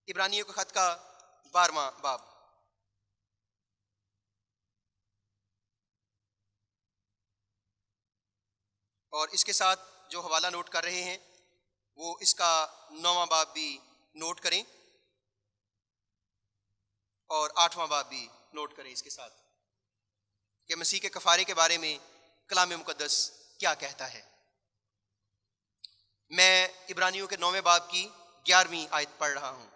عبرانیوں کے خط کا 12واں باب, اور اس کے ساتھ جو حوالہ نوٹ کر رہے ہیں وہ اس کا 9واں باب بھی نوٹ کریں اور 8واں باب بھی نوٹ کریں اس کے ساتھ, کہ مسیح کے کفارے کے بارے میں کلام مقدس کیا کہتا ہے. میں عبرانیوں کے 9ویں باب کی 11ویں آیت پڑھ رہا ہوں.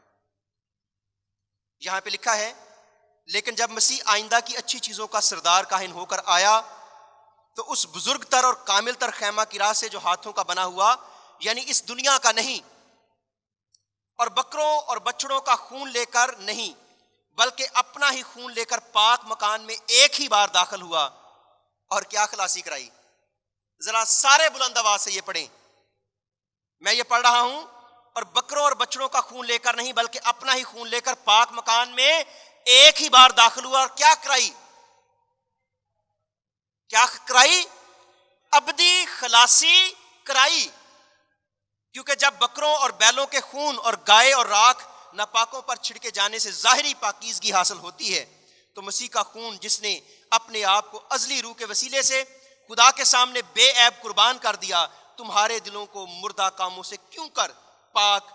یہاں پہ لکھا ہے لیکن جب مسیح آئندہ کی اچھی چیزوں کا سردار کاہن ہو کر آیا تو اس بزرگ تر اور کامل تر خیمہ کی راہ سے جو ہاتھوں کا بنا ہوا یعنی اس دنیا کا نہیں اور بکروں اور بچڑوں کا خون لے کر نہیں بلکہ اپنا ہی خون لے کر پاک مکان میں ایک ہی بار داخل ہوا اور کیا خلاصی کرائی. ذرا سارے بلند آواز سے یہ پڑھیں. میں یہ پڑھ رہا ہوں اور بکروں اور بچڑوں کا خون لے کر نہیں بلکہ اپنا ہی خون لے کر پاک مکان میں ایک ہی بار داخل ہوا اور کیا کرائی؟ کیا کرائی؟ ابدی خلاصی کرائی. کیونکہ جب بکروں اور بیلوں کے خون اور گائے اور راکھ ناپاکوں پر چھڑکے جانے سے ظاہری پاکیزگی حاصل ہوتی ہے تو مسیح کا خون جس نے اپنے آپ کو ازلی روح کے وسیلے سے خدا کے سامنے بے عیب قربان کر دیا تمہارے دلوں کو مردہ کاموں سے کیوں کر پاک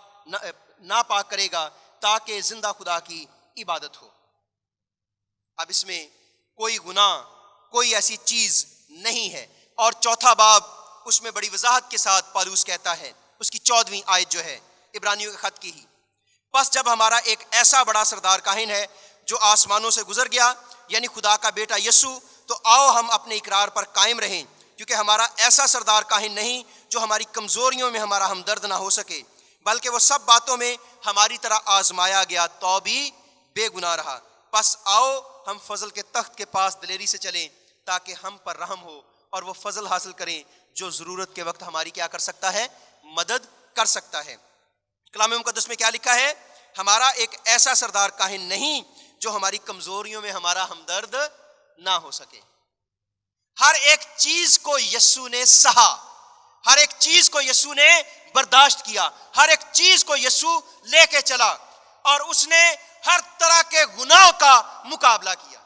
ناپاک کرے گا تاکہ زندہ خدا کی عبادت ہو. اب اس میں کوئی گناہ کوئی ایسی چیز نہیں ہے. اور چوتھا باب اس میں بڑی وضاحت کے ساتھ پالوس کہتا ہے اس کی 14ویں آیت جو ہے عبرانیوں کے خط کی ہی. بس جب ہمارا ایک ایسا بڑا سردار کاہن ہے جو آسمانوں سے گزر گیا یعنی خدا کا بیٹا یسوع تو آؤ ہم اپنے اقرار پر قائم رہیں کیونکہ ہمارا ایسا سردار کاہن نہیں جو ہماری کمزوریوں میں ہمارا ہمدرد نہ ہو سکے بلکہ وہ سب باتوں میں ہماری طرح آزمایا گیا تو بھی بے گناہ رہا. پس آؤ ہم فضل کے تخت کے پاس دلیری سے چلیں تاکہ ہم پر رحم ہو اور وہ فضل حاصل کریں جو ضرورت کے وقت ہماری کیا کر سکتا ہے؟ مدد کر سکتا ہے. کلام مقدس میں کیا لکھا ہے؟ ہمارا ایک ایسا سردار کاہن نہیں جو ہماری کمزوریوں میں ہمارا ہمدرد نہ ہو سکے. ہر ایک چیز کو یسوع نے سہا, ہر ایک چیز کو یسوع نے برداشت کیا, ہر ایک چیز کو یسوع لے کے چلا اور اس نے ہر طرح کے گناہ کا مقابلہ کیا.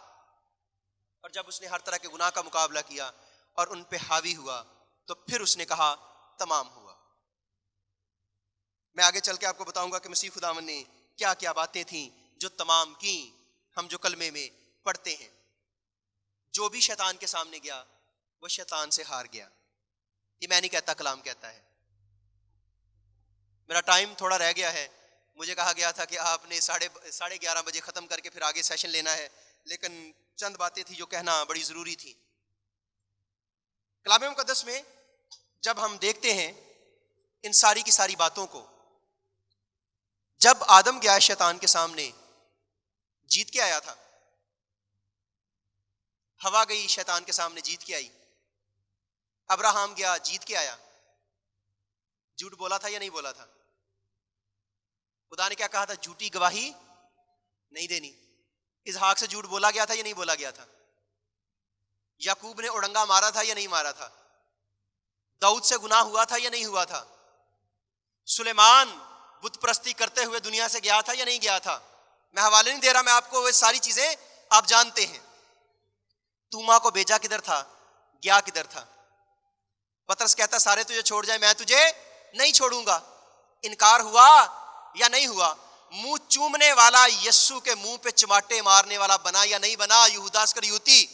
اور جب اس نے ہر طرح کے گناہ کا مقابلہ کیا اور ان پہ حاوی ہوا تو پھر اس نے کہا تمام ہوا. میں آگے چل کے آپ کو بتاؤں گا کہ مسیح خداوند نے کیا کیا باتیں تھیں جو تمام کی ہم جو کلمے میں پڑھتے ہیں. جو بھی شیطان کے سامنے گیا وہ شیطان سے ہار گیا. یہ میں نہیں کہتا, کلام کہتا ہے. میرا ٹائم تھوڑا رہ گیا ہے. مجھے کہا گیا تھا کہ آپ نے 11:30 بجے ختم کر کے پھر آگے سیشن لینا ہے, لیکن چند باتیں تھیں جو کہنا بڑی ضروری تھی. کلام مقدس میں جب ہم دیکھتے ہیں ان ساری کی ساری باتوں کو, جب آدم گیا شیطان کے سامنے جیت کے آیا تھا, ہوا گئی شیطان کے سامنے جیت کے آئی, ابراہم گیا جیت کے آیا. جھوٹ بولا تھا یا نہیں بولا تھا؟ خدا نے کیا کہا تھا؟ جھوٹی گواہی نہیں دینی. اسحاق سے جھوٹ بولا گیا تھا یا نہیں بولا گیا تھا؟ یعقوب نے اڑنگا مارا تھا یا نہیں مارا تھا؟ داؤد سے گناہ ہوا تھا یا نہیں ہوا تھا؟ سلیمان بت پرستی کرتے ہوئے دنیا سے گیا تھا یا نہیں گیا تھا؟ میں حوالے نہیں دے رہا, میں آپ کو وہ ساری چیزیں آپ جانتے ہیں. توما کو بھیجا کدھر تھا, گیا کدھر تھا؟ پترس کہتا سارے تجھے چھوڑ جائے میں تجھے نہیں چھوڑوں گا. انکار ہوا یا نہیں ہوا؟ منہ چومنے والا یسوع کے منہ پہ چماٹے مارنے والا بنا یا نہیں بنا یہودا اسکریوتی؟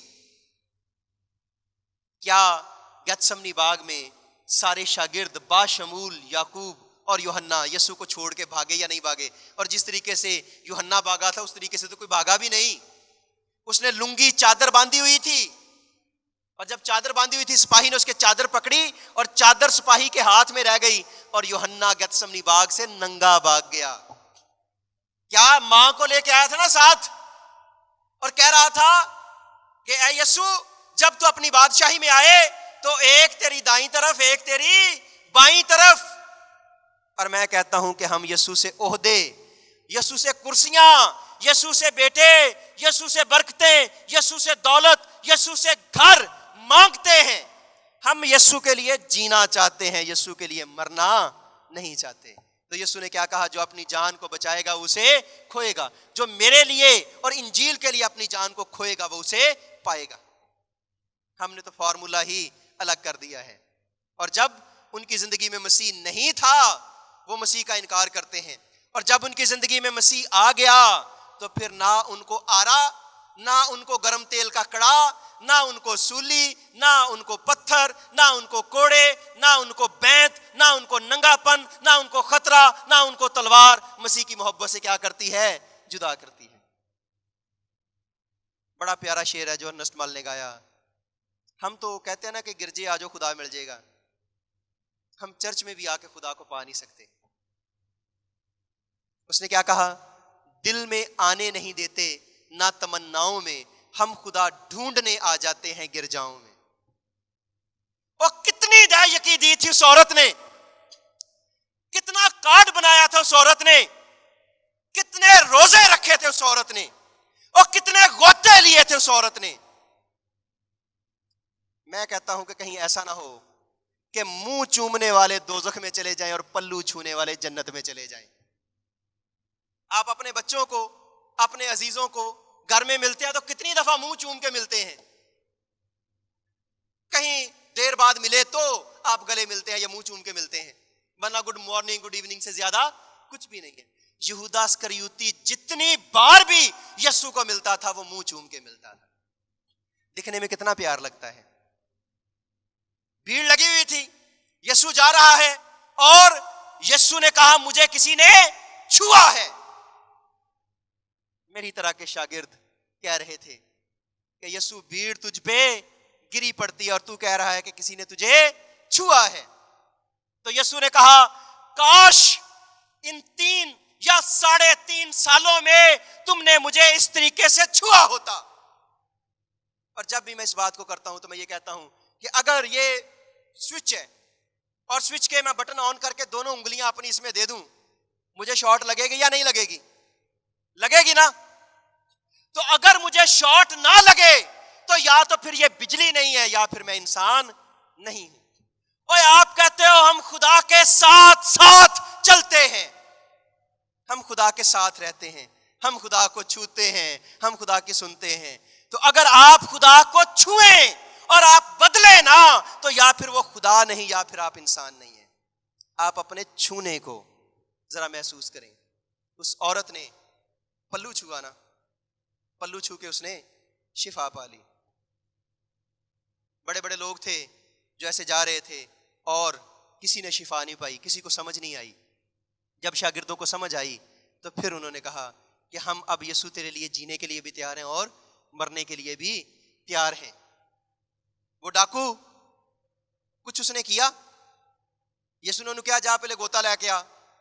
کیا گتسمنی باغ میں سارے شاگرد باشمول یعقوب اور یوحنا یسوع کو چھوڑ کے بھاگے یا نہیں بھاگے؟ اور جس طریقے سے یوحنا بھاگا تھا اس طریقے سے تو کوئی بھاگا بھی نہیں. اس نے لنگی چادر باندھی ہوئی تھی اور جب چادر باندھی ہوئی تھی سپاہی نے اس کے چادر پکڑی اور چادر سپاہی کے ہاتھ میں رہ گئی اور یوحنا گتسمنی باغ سے ننگا بھاگ گیا. کیا ماں کو لے کے آیا تھا نا ساتھ اور کہہ رہا تھا کہ اے یسوع جب تو اپنی بادشاہی میں آئے تو ایک تیری دائیں طرف ایک تیری بائیں طرف. اور میں کہتا ہوں کہ ہم یسوع سے عہدے, یسوع سے کرسیاں, یسوع سے بیٹے, یسوع سے برکتیں, یسوع سے دولت, یسوع سے گھر مانگتے ہیں. ہم یسوع کے لیے جینا چاہتے ہیں, یسوع کے لیے مرنا نہیں چاہتے. تو یسوع نے کیا کہا؟ جو اپنی جان کو بچائے گا اسے کھوئے گا, جو میرے لیے اور انجیل کے لیے اپنی جان کو کھوئے گا وہ اسے پائے گا. ہم نے تو فارمولا ہی الگ کر دیا ہے. اور جب ان کی زندگی میں مسیح نہیں تھا وہ مسیح کا انکار کرتے ہیں, اور جب ان کی زندگی میں مسیح آ گیا تو پھر نہ ان کو آرا, نہ ان کو گرم تیل کا کڑا, نہ ان کو سولی، نہ ان کو پتھر، نہ ان کو کوڑے، نہ ان کو بینت، نہ ان کو ننگا پن، نہ ان کو خطرہ، نہ ان کو تلوار مسیح کی محبت سے کیا کرتی ہے؟ جدا کرتی ہے۔ بڑا پیارا شعر ہے جو ارنسٹ مال نے گایا۔ ہم تو کہتے ہیں نا کہ گرجے آ جاؤ خدا مل جائے گا، ہم چرچ میں بھی آ کے خدا کو پا نہیں سکتے۔ اس نے کیا کہا؟ دل میں آنے نہیں دیتے نہ تمناؤں میں، ہم خدا ڈھونڈنے آ جاتے ہیں گرجاؤں میں۔ وہ کتنی دائیکی دی تھی اس عورت نے، کتنا کارڈ بنایا تھا اس عورت نے، کتنے روزے رکھے تھے اس عورت نے، اور کتنے غوطے لیے تھے اس عورت نے۔ میں کہتا ہوں کہ کہیں ایسا نہ ہو کہ منہ چومنے والے دوزخ میں چلے جائیں اور پلو چھونے والے جنت میں چلے جائیں۔ آپ اپنے بچوں کو، اپنے عزیزوں کو گھر میں ملتے ہیں تو کتنی دفعہ منہ چوم کے ملتے ہیں؟ کہیں دیر بعد ملے تو آپ گلے ملتے ہیں یا منہ چوم کے ملتے ہیں، ورنہ گڈ مارننگ گڈ ایوننگ سے زیادہ کچھ بھی نہیں ہے۔ یہودا اسکریوتی جتنی بار بھی یسوع کو ملتا تھا وہ منہ چوم کے ملتا تھا۔ دکھنے میں کتنا پیار لگتا ہے۔ بھیڑ لگی ہوئی تھی، یسوع جا رہا ہے اور یسوع نے کہا مجھے کسی نے چھوا ہے۔ میری طرح کے شاگرد کہہ رہے تھے کہ یسوع بھیڑ تجھ پہ گری پڑتی ہے اور تو کہہ رہا ہے کہ کسی نے تجھے چھوا ہے۔ تو یسوع نے کہا کاش ان 3 یا 3.5 سالوں میں تم نے مجھے اس طریقے سے چھوا ہوتا۔ اور جب بھی میں اس بات کو کرتا ہوں تو میں یہ کہتا ہوں کہ اگر یہ سوئچ ہے اور سوئچ کے میں بٹن آن کر کے دونوں انگلیاں اپنی اس میں دے دوں، مجھے شارٹ لگے گی یا نہیں لگے گی؟ لگے گی نا۔ تو اگر مجھے شارٹ نہ لگے تو یا تو پھر یہ بجلی نہیں ہے یا پھر میں انسان نہیں ہوں۔ اوے آپ کہتے ہو ہم خدا کے ساتھ ساتھ چلتے ہیں، ہم خدا کے ساتھ رہتے ہیں، ہم خدا کو چھوتے ہیں، ہم خدا کی سنتے ہیں۔ تو اگر آپ خدا کو چھوئیں اور آپ بدلے نا تو یا پھر وہ خدا نہیں یا پھر آپ انسان نہیں ہیں۔ آپ اپنے چھونے کو ذرا محسوس کریں۔ اس عورت نے پلو چھوا نا، پلو چھو کے اس نے شفا پا لی۔ بڑے بڑے لوگ تھے جو ایسے جا رہے تھے اور کسی نے شفا نہیں پائی، کسی کو سمجھ نہیں آئی۔ جب شاگردوں کو سمجھ آئی تو پھر انہوں نے کہا کہ ہم اب یسوع تیرے لیے جینے کے لیے بھی تیار ہیں اور مرنے کے لیے بھی تیار ہیں۔ وہ ڈاکو کچھ اس نے کیا؟ یسوع نے انہوں کیا جا پہلے گوتا لے کے آ،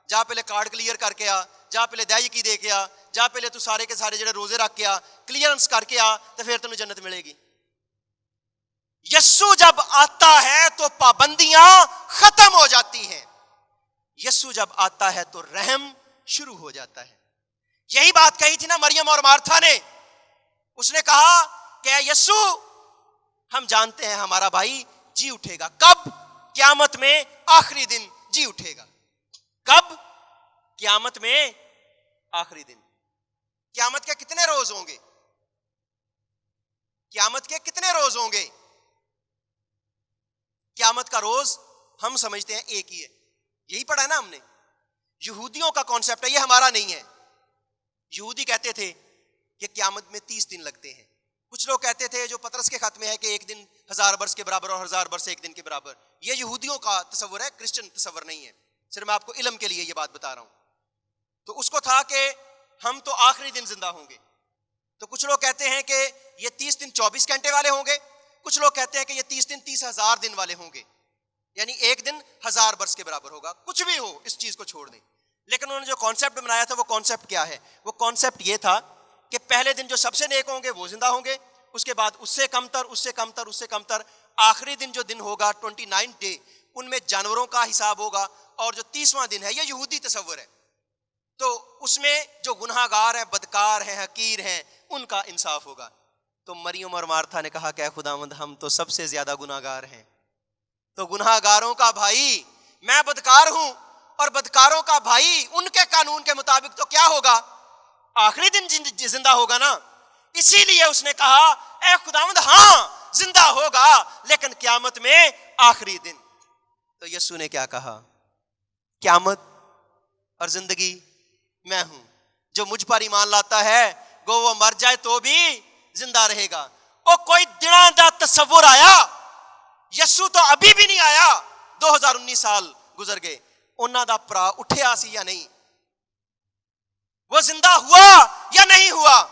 جا پہلے کارڈ کلیئر کر کے آ، جا پہلے دائیکی دے کے آ، جا پہلے تو سارے کے سارے جڑے روزے رکھ کے آ، کلیئرنس کر کے آ تو پھر تمہیں جنت ملے گی۔ یسوع جب آتا ہے تو پابندیاں ختم ہو جاتی ہیں، یسوع جب آتا ہے تو رحم شروع ہو جاتا ہے۔ یہی بات کہی تھی نا مریم اور مارتھا نے۔ اس نے کہا کہ اے یسوع ہم جانتے ہیں ہمارا بھائی جی اٹھے گا، کب؟ قیامت میں آخری دن جی اٹھے گا۔ کب؟ قیامت میں آخری دن۔ قیامت کے کتنے روز ہوں گے؟ قیامت کے کتنے روز ہوں گے؟ قیامت کا روز ہم سمجھتے ہیں ایک ہی ہے، یہی پڑھا ہے نا ہم نے۔ یہودیوں کا کانسیپٹ ہے، یہ ہمارا نہیں ہے۔ یہودی کہتے تھے کہ قیامت میں 30 دن لگتے ہیں۔ کچھ لوگ کہتے تھے جو پطرس کے خط میں ہے کہ 1 دن 1000 برس کے برابر اور 1000 برس 1 دن کے برابر۔ یہ یہودیوں کا تصور ہے، کرسچن تصور نہیں ہے۔ صرف میں آپ کو علم کے لیے یہ بات بتا رہا ہوں۔ تو اس کو تھا کہ ہم تو آخری دن زندہ ہوں گے۔ تو کچھ لوگ کہتے ہیں کہ یہ 30 دن 24 گھنٹے والے ہوں گے، کچھ لوگ کہتے ہیں کہ یہ 30 دن 30,000 دن والے ہوں گے، یعنی 1 دن 1000 برس کے برابر ہوگا۔ کچھ بھی ہو، اس چیز کو چھوڑ دیں۔ لیکن انہوں نے جو کانسیپٹ بنایا تھا وہ کانسیپٹ کیا ہے؟ وہ کانسیپٹ یہ تھا کہ پہلے دن جو سب سے نیک ہوں گے وہ زندہ ہوں گے، اس کے بعد اس سے کم تر، اس سے کم تر، اس سے کم تر، آخری دن جو دن ہوگا 29 ڈے، ان میں جانوروں کا حساب ہوگا، اور جو 30واں دن ہے یہ یہودی تصور ہے، تو اس میں جو گناہ گار ہیں، بدکار ہیں، حقیر ہیں، ان کا انصاف ہوگا۔ تو مریم اور مارتھا نے کہا کہ اے خداوند ہم تو سب سے زیادہ گناہ گار ہیں، تو گناہ گاروں کا بھائی میں بدکار ہوں، اور بدکاروں کا بھائی ان کے قانون کے مطابق تو کیا ہوگا؟ آخری دن زندہ ہوگا نا۔ اسی لیے اس نے کہا اے خداوند ہاں زندہ ہوگا، لیکن قیامت میں آخری دن۔ تو یسوع نے کیا کہا؟ قیامت اور زندگی میں ہوں، جو مجھ پر ایمان لاتا ہے گو وہ مر جائے تو بھی زندہ رہے گا۔ اور کوئی تصور آیا؟ یسو تو ابھی بھی نہیں آیا, 2019 سال گزر گئے, انہاں دا پرا اٹھیا سی یا نہیں؟ وہ زندہ ہوا یا نہیں ہوا؟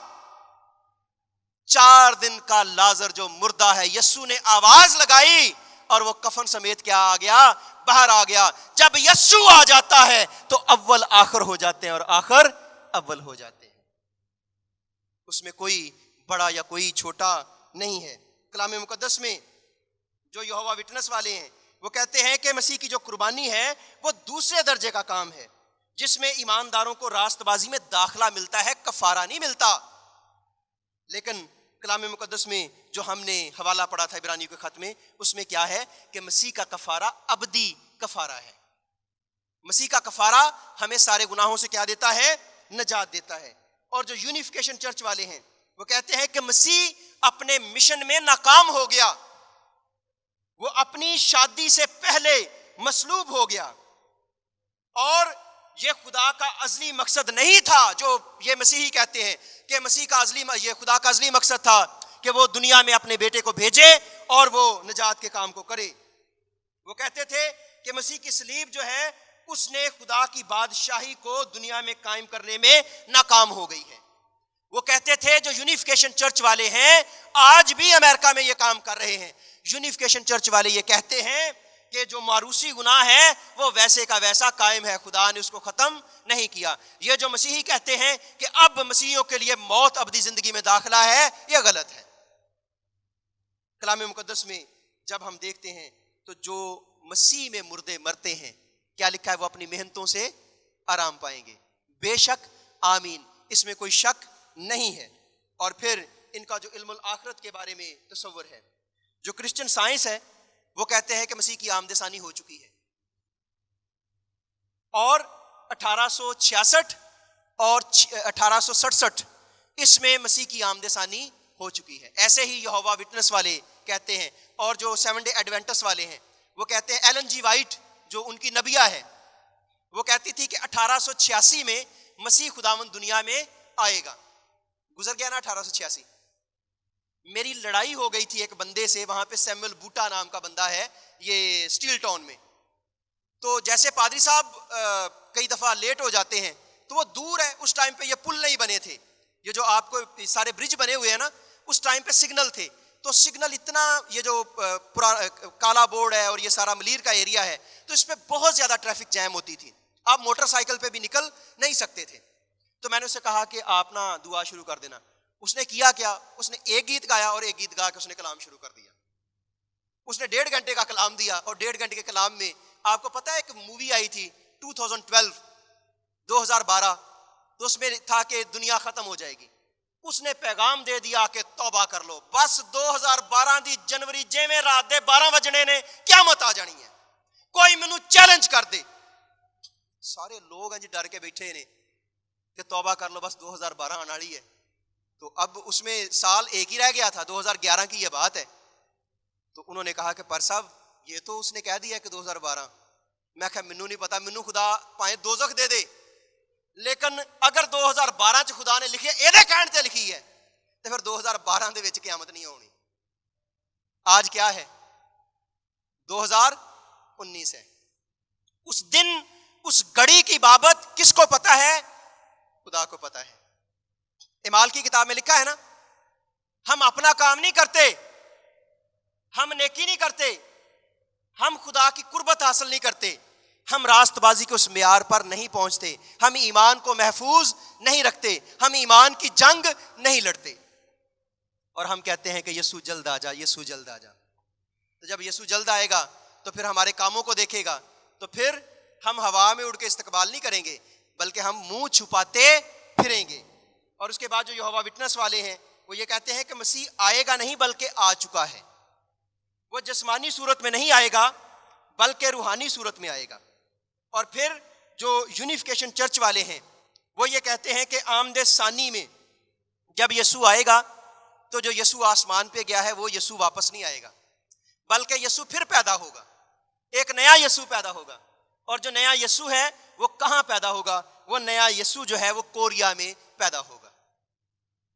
4 دن کا لازر جو مردہ ہے, یسو نے آواز لگائی اور وہ کفن سمیت کیا آ گیا, باہر آ گیا. جب یسو آ جاتا ہے تو اول آخر ہو جاتے ہیں اور آخر اول ہو جاتے ہیں. اس میں کوئی بڑا یا کوئی چھوٹا نہیں ہے. کلام مقدس میں جو یہوہ وٹنس والے ہیں وہ کہتے ہیں کہ مسیح کی جو قربانی ہے وہ دوسرے درجے کا کام ہے, جس میں ایمانداروں کو راست بازی میں داخلہ ملتا ہے, کفارہ نہیں ملتا. لیکن کلام مقدس میں جو ہم نے حوالہ پڑھا تھا عبرانیوں کے خط میں, اس میں کیا ہے کہ مسیح کا کفارہ ابدی کفارہ ہے. مسیح کا کفارہ ہمیں سارے گناہوں سے کیا دیتا ہے؟ نجات دیتا ہے. اور جو یونیفیکیشن چرچ والے ہیں وہ کہتے ہیں کہ مسیح اپنے مشن میں ناکام ہو گیا, وہ اپنی شادی سے پہلے مصلوب ہو گیا, اور یہ خدا کا ازلی مقصد نہیں تھا جو یہ مسیحی کہتے ہیں کہ مسیح کا یہ خدا کا ازلی مقصد تھا کہ وہ دنیا میں اپنے بیٹے کو بھیجے اور وہ نجات کے کام کو کرے. وہ کہتے تھے کہ مسیح کی صلیب جو ہے اس نے خدا کی بادشاہی کو دنیا میں قائم کرنے میں ناکام ہو گئی ہے. وہ کہتے تھے, جو یونیفیکیشن چرچ والے ہیں آج بھی امریکہ میں یہ کام کر رہے ہیں, یونیفیکیشن چرچ والے یہ کہتے ہیں کہ جو معروسی گناہ ہے وہ ویسے کا ویسا قائم ہے, خدا نے اس کو ختم نہیں کیا. یہ جو مسیحی کہتے ہیں کہ اب مسیحیوں کے لیے موت ابدی زندگی میں داخلہ ہے, یہ غلط ہے. کلام مقدس میں جب ہم دیکھتے ہیں تو جو مسیح میں مردے مرتے ہیں, کیا لکھا ہے؟ وہ اپنی محنتوں سے آرام پائیں گے. بے شک, آمین, اس میں کوئی شک نہیں ہے. اور پھر ان کا جو علم الآخرت کے بارے میں تصور ہے, جو کرسچن سائنس ہے وہ کہتے ہیں کہ مسیح کی آمد ثانی ہو چکی ہے, اور 1866 اور 1867 اس میں مسیح کی آمد ثانی ہو چکی ہے. ایسے ہی یہوہ وٹنس والے کہتے ہیں, اور جو 7 ڈے ایڈوینٹس والے ہیں وہ کہتے ہیں, ایلن جی وائٹ جو ان کی نبیہ ہے وہ کہتی تھی کہ 1886 میں مسیح خداوند دنیا میں آئے گا. گزر گیا نا 1886. میری لڑائی ہو گئی تھی ایک بندے سے, وہاں پہ سیمول بوٹا نام کا بندہ ہے, یہ اسٹیل ٹاؤن میں. تو جیسے پادری صاحب کئی دفعہ لیٹ ہو جاتے ہیں تو وہ دور ہے, اس ٹائم پہ یہ پل نہیں بنے تھے, یہ جو آپ کو سارے برج بنے ہوئے ہیں نا, اس ٹائم پہ سگنل تھے. تو سگنل اتنا, یہ جو کالا بورڈ ہے اور یہ سارا ملیر کا ایریا ہے, تو اس پہ بہت زیادہ ٹریفک جیم ہوتی تھی, آپ موٹر سائیکل پہ بھی نکل نہیں سکتے تھے. تو میں نے اسے کہا کہ آپ نا دعا شروع کر دینا. اس نے کیا کیا, اس نے ایک گیت گایا اور ایک گیت گا کے اس نے کلام شروع کر دیا. اس نے 1.5 گھنٹے کا کلام دیا, اور 1.5 گھنٹے کے کلام میں آپ کو پتہ ہے ایک مووی آئی تھی 2012 تو اس میں تھا کہ دنیا ختم ہو جائے گی. اس نے پیغام دے دیا کہ توبہ کر لو, بس 2012 دی جنوری جیویں رات دے 12 بجنے نے قیامت آ جانی ہے, کوئی مینوں چیلنج کر دے. سارے لوگ ہیں جی ڈر کے بیٹھے نے کہ توبہ کر لو, بس 2012 آنے والی ہے. تو اب اس میں سال ایک ہی رہ گیا تھا, 2011 کی یہ بات ہے. تو انہوں نے کہا کہ پر صاحب یہ تو اس نے کہہ دیا کہ 2012. میں کہا مینوں نہیں پتا, مینوں خدا پائیں دوزخ دے دے, لیکن اگر 2012 چ خدا نے لکھی ہے, کہن تے لکھی ہے, تو پھر 2012 دے وچ قیامت نہیں ہونی. آج کیا ہے؟ 2019 ہے. اس دن, اس گھڑی کی بابت کس کو پتا ہے؟ خدا کو پتا ہے. اعمال کی کتاب میں لکھا ہے نا, ہم اپنا کام نہیں کرتے, ہم نیکی نہیں کرتے, ہم خدا کی قربت حاصل نہیں کرتے, ہم راست بازی کے اس معیار پر نہیں پہنچتے, ہم ایمان کو محفوظ نہیں رکھتے, ہم ایمان کی جنگ نہیں لڑتے, اور ہم کہتے ہیں کہ یسوع جلد آ جا, یسوع جلد آ جا. تو جب یسوع جلد آئے گا تو پھر ہمارے کاموں کو دیکھے گا, تو پھر ہم ہوا میں اڑ کے استقبال نہیں کریں گے, بلکہ ہم منہ چھپاتے پھریں گے. اور اس کے بعد جو یہوہ وٹنس والے ہیں وہ یہ کہتے ہیں کہ مسیح آئے گا نہیں بلکہ آ چکا ہے. وہ جسمانی صورت میں نہیں آئے گا بلکہ روحانی صورت میں آئے گا. اور پھر جو یونیفیکیشن چرچ والے ہیں وہ یہ کہتے ہیں کہ آمد ثانی میں جب یسوع آئے گا تو جو یسوع آسمان پہ گیا ہے وہ یسوع واپس نہیں آئے گا, بلکہ یسوع پھر پیدا ہوگا, ایک نیا یسوع پیدا ہوگا. اور جو نیا یسوع ہے وہ کہاں پیدا ہوگا؟ وہ نیا یسوع جو ہے وہ کوریا میں پیدا ہوگا,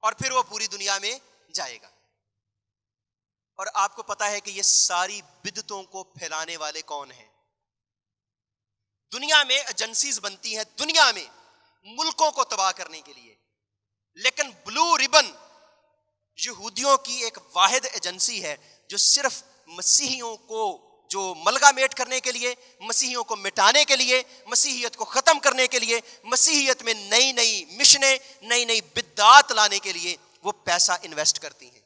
اور پھر وہ پوری دنیا میں جائے گا. اور آپ کو پتا ہے کہ یہ ساری بدعتوں کو پھیلانے والے کون ہیں؟ دنیا میں ایجنسیز بنتی ہیں دنیا میں ملکوں کو تباہ کرنے کے لیے، لیکن بلو ریبن یہودیوں کی ایک واحد ایجنسی ہے جو صرف مسیحیوں کو جو ملگامیٹ کرنے کے لیے، مسیحیوں کو مٹانے کے لیے، مسیحیت کو ختم کرنے کے لیے، مسیحیت میں نئی نئی مشنیں، نئی نئی بدعات لانے کے لیے وہ پیسہ انویسٹ کرتی ہیں،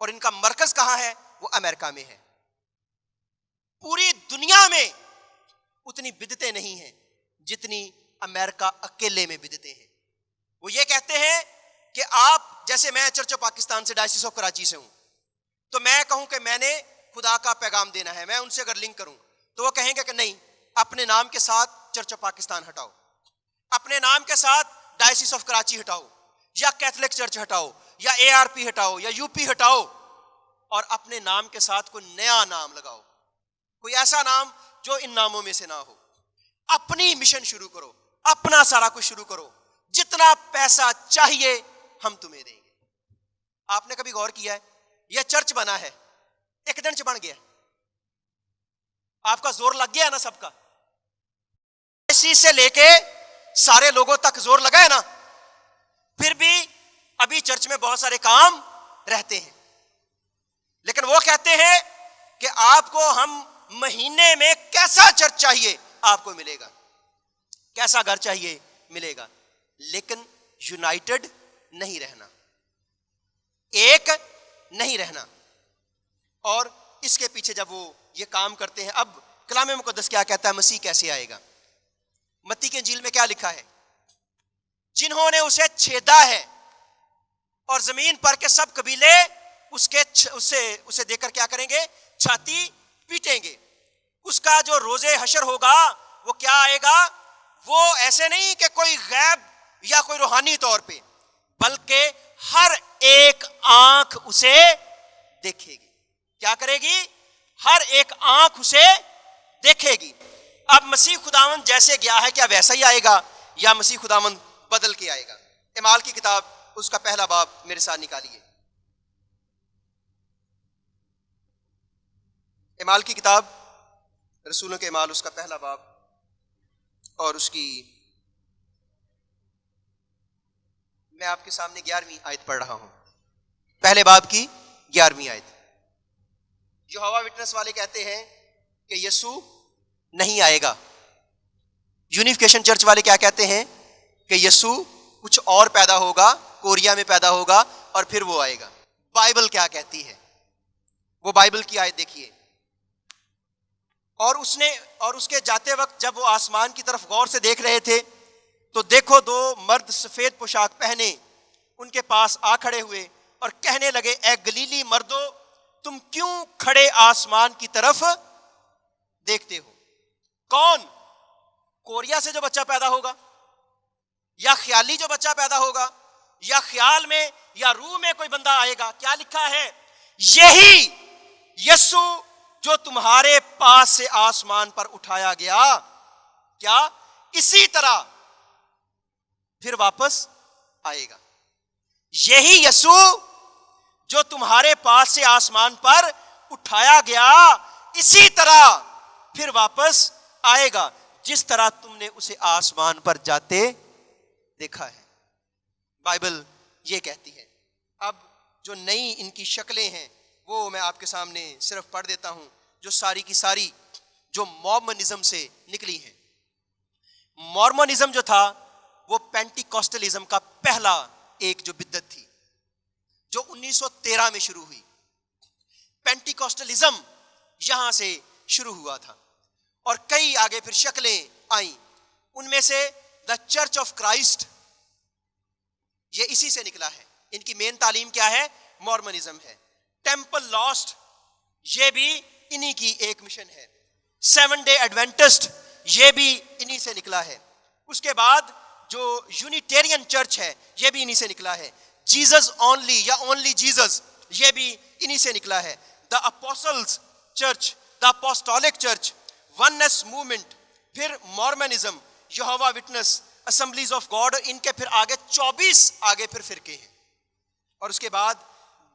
اور ان کا مرکز کہاں ہے؟ وہ امریکہ میں ہے۔ پوری دنیا میں اتنی بدعتیں نہیں ہیں جتنی امریکہ اکیلے میں بدعتیں ہیں۔ وہ یہ کہتے ہیں کہ آپ، جیسے میں چرچ آف پاکستان سے، ڈائسس آف کراچی سے ہوں، تو میں کہوں کہ میں نے خدا کا پیغام دینا ہے، میں ان سے اگر لنک کروں تو وہ کہیں گے کہ نہیں، اپنے نام کے ساتھ چرچ آف پاکستان ہٹاؤ، اپنے نام کے ساتھ ڈائسس آف کراچی ہٹاؤ، یا کیتھولک چرچ ہٹاؤ، یا ARP ہٹاؤ، یا UP ہٹاؤ، اور اپنے نام کے ساتھ کوئی نیا نام لگاؤ، کوئی ایسا نام جو ان ناموں میں سے نہ ہو۔ اپنی مشن شروع کرو، اپنا سارا کچھ شروع کرو، جتنا پیسہ چاہیے ہم تمہیں دیں گے۔ آپ نے کبھی غور کیا ہے یہ چرچ بنا ہے ایک دن چ بن گیا؟ آپ کا زور لگ گیا نا سب کا، اسی سے لے کے سارے لوگوں تک زور لگا ہے نا، پھر بھی ابھی چرچ میں بہت سارے کام رہتے ہیں، لیکن وہ کہتے ہیں کہ آپ کو ہم مہینے میں کیسا چرچ چاہیے آپ کو ملے گا، کیسا گھر چاہیے ملے گا، لیکن یونائٹڈ نہیں رہنا، ایک نہیں رہنا۔ اور اس کے پیچھے جب وہ یہ کام کرتے ہیں، اب کلام مقدس کیا کہتا ہے مسیح کیسے آئے گا؟ متی کی انجیل میں کیا لکھا ہے؟ جنہوں نے اسے چھیدا ہے اور زمین پر کے سب قبیلے اسے دیکھ کر کیا کریں گے؟ چھاتی پیٹیں گے۔ اس کا جو روز حشر ہوگا وہ کیا آئے گا؟ وہ ایسے نہیں کہ کوئی غیب یا کوئی روحانی طور پہ، بلکہ ہر ایک آنکھ اسے دیکھے گی۔ کیا کرے گی؟ ہر ایک آنکھ اسے دیکھے گی۔ اب مسیح خداوند جیسے گیا ہے کیا ویسا ہی آئے گا، یا مسیح خداوند بدل کے آئے گا؟ اعمال کی کتاب اس کا پہلا باب میرے ساتھ نکالیے۔ اعمال کی کتاب، رسولوں کے اعمال اس کا پہلا باب، اور اس کی میں آپ کے سامنے 11ویں آیت پڑھ رہا ہوں، پہلے باب کی 11ویں آیت۔ یہوہ وٹنس والے کہتے ہیں کہ یسوع نہیں آئے گا، یونیفیکیشن چرچ والے کیا کہتے ہیں کہ یسوع کچھ اور پیدا ہوگا، کوریا میں پیدا ہوگا اور پھر وہ آئے گا۔ بائبل کیا کہتی ہے؟ وہ بائبل کی آیت دیکھیے۔ اور اس کے جاتے وقت جب وہ آسمان کی طرف غور سے دیکھ رہے تھے تو دیکھو دو مرد سفید پوشاک پہنے ان کے پاس آ کھڑے ہوئے اور کہنے لگے، اے گلیلی مردو، تم کیوں کھڑے آسمان کی طرف دیکھتے ہو؟ کون؟ کوریا سے جو بچہ پیدا ہوگا، یا خیالی جو بچہ پیدا ہوگا، یا خیال میں یا روح میں کوئی بندہ آئے گا؟ کیا لکھا ہے؟ یہی یسوع جو تمہارے پاس سے آسمان پر اٹھایا گیا، کیا اسی طرح پھر واپس آئے گا۔ یہی یسوع جو تمہارے پاس سے آسمان پر اٹھایا گیا، اسی طرح پھر واپس آئے گا، جس طرح تم نے اسے آسمان پر جاتے دیکھا ہے۔ بائبل یہ کہتی ہے۔ اب جو نئی ان کی شکلیں ہیں وہ میں آپ کے سامنے صرف پڑھ دیتا ہوں، جو ساری کی ساری جو مورمنزم سے نکلی ہیں۔ مورمنزم جو تھا وہ پینٹیکوسٹلزم کا پہلا ایک جو بدعت تھی جو 1913 میں شروع ہوئی۔ پینٹیکوسٹلزم یہاں سے شروع ہوا تھا اور کئی آگے پھر شکلیں آئیں، ان میں سے دا چرچ آف کرائسٹ یہ اسی سے نکلا ہے۔ ان کی مین تعلیم کیا ہے؟ مورمنزم ہے۔ ٹیمپل لاسٹ یہ بھی انہی کی ایک مشن ہے۔ 7 ڈے ایڈوینٹسٹ یہ بھی انہی سے نکلا ہے۔ اس کے بعد جو یونیٹیرین چرچ ہے یہ بھی انہی سے نکلا ہے۔ جیزس اونلی یا اونلی جیزس یہ بھی انہی سے نکلا ہے۔ دا اپوسلز چرچ، دا اپوسٹولک چرچ، وننس موومنٹ، پھر مورمنزم، یہوہ وٹنس، اسمبلیز آف گاڈ، ان کے پھر آگے 24 آگے پھر فرقے ہیں۔ اور اس کے بعد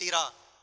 13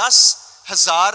10,000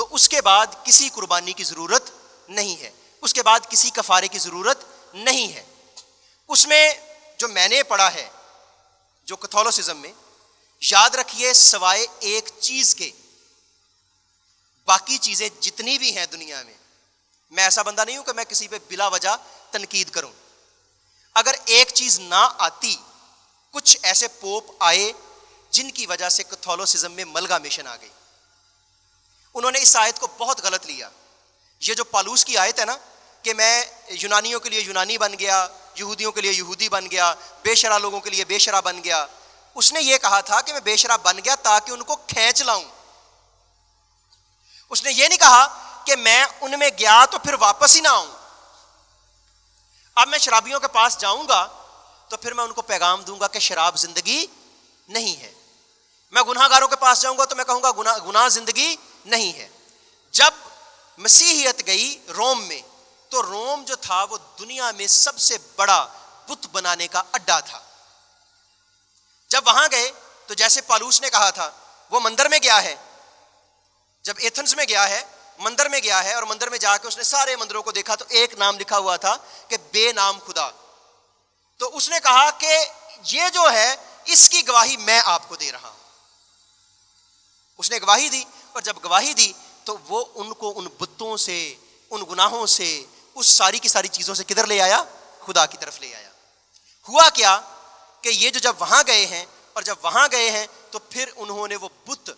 تو اس کے بعد کسی قربانی کی ضرورت نہیں ہے، اس کے بعد کسی کفارے کی ضرورت نہیں ہے۔ اس میں جو میں نے پڑھا ہے جو کیتھولوسزم میں، یاد رکھیے سوائے ایک چیز کے باقی چیزیں جتنی بھی ہیں دنیا میں، میں ایسا بندہ نہیں ہوں کہ میں کسی پہ بلا وجہ تنقید کروں، اگر ایک چیز نہ آتی، کچھ ایسے پوپ آئے جن کی وجہ سے کیتھولوسزم میں ملگامیشن آ گئی۔ انہوں نے اس آیت کو بہت غلط لیا۔ یہ جو پالوس کی آیت ہے نا کہ میں یونانیوں کے لیے یونانی بن گیا، یہودیوں کے لیے یہودی بن گیا، بے شرع لوگوں کے لیے بے شرع بن گیا، اس نے یہ کہا تھا کہ میں بے شرع بن گیا تاکہ ان کو کھینچ لاؤں۔ اس نے یہ نہیں کہا کہ میں ان میں گیا تو پھر واپس ہی نہ آؤں۔ اب میں شرابیوں کے پاس جاؤں گا تو پھر میں ان کو پیغام دوں گا کہ شراب زندگی نہیں ہے۔ میں گناہ گاروں کے پاس جاؤں گا تو میں کہوں گا گناہ زندگی نہیں ہے۔ جب مسیحیت گئی روم میں تو روم جو تھا وہ دنیا میں سب سے بڑا بت بنانے کا اڈا تھا۔ جب وہاں گئے تو جیسے پالوس نے کہا تھا وہ مندر میں گیا ہے، جب ایتھنز میں گیا ہے مندر میں گیا ہے، اور مندر میں جا کے اس نے سارے مندروں کو دیکھا تو ایک نام لکھا ہوا تھا کہ بے نام خدا۔ تو اس نے کہا کہ یہ جو ہے اس کی گواہی میں آپ کو دے رہا ہوں۔ اس نے گواہی دی، اور جب گواہی دی تو وہ ان کو ان بتوں سے، ان گناہوں سے، اس ساری کی ساری چیزوں سے کدھر لے آیا؟ خدا کی طرف لے آیا۔ ہوا کیا کہ یہ جو جب وہاں گئے ہیں، اور جب وہاں گئے ہیں تو پھر انہوں نے وہ بت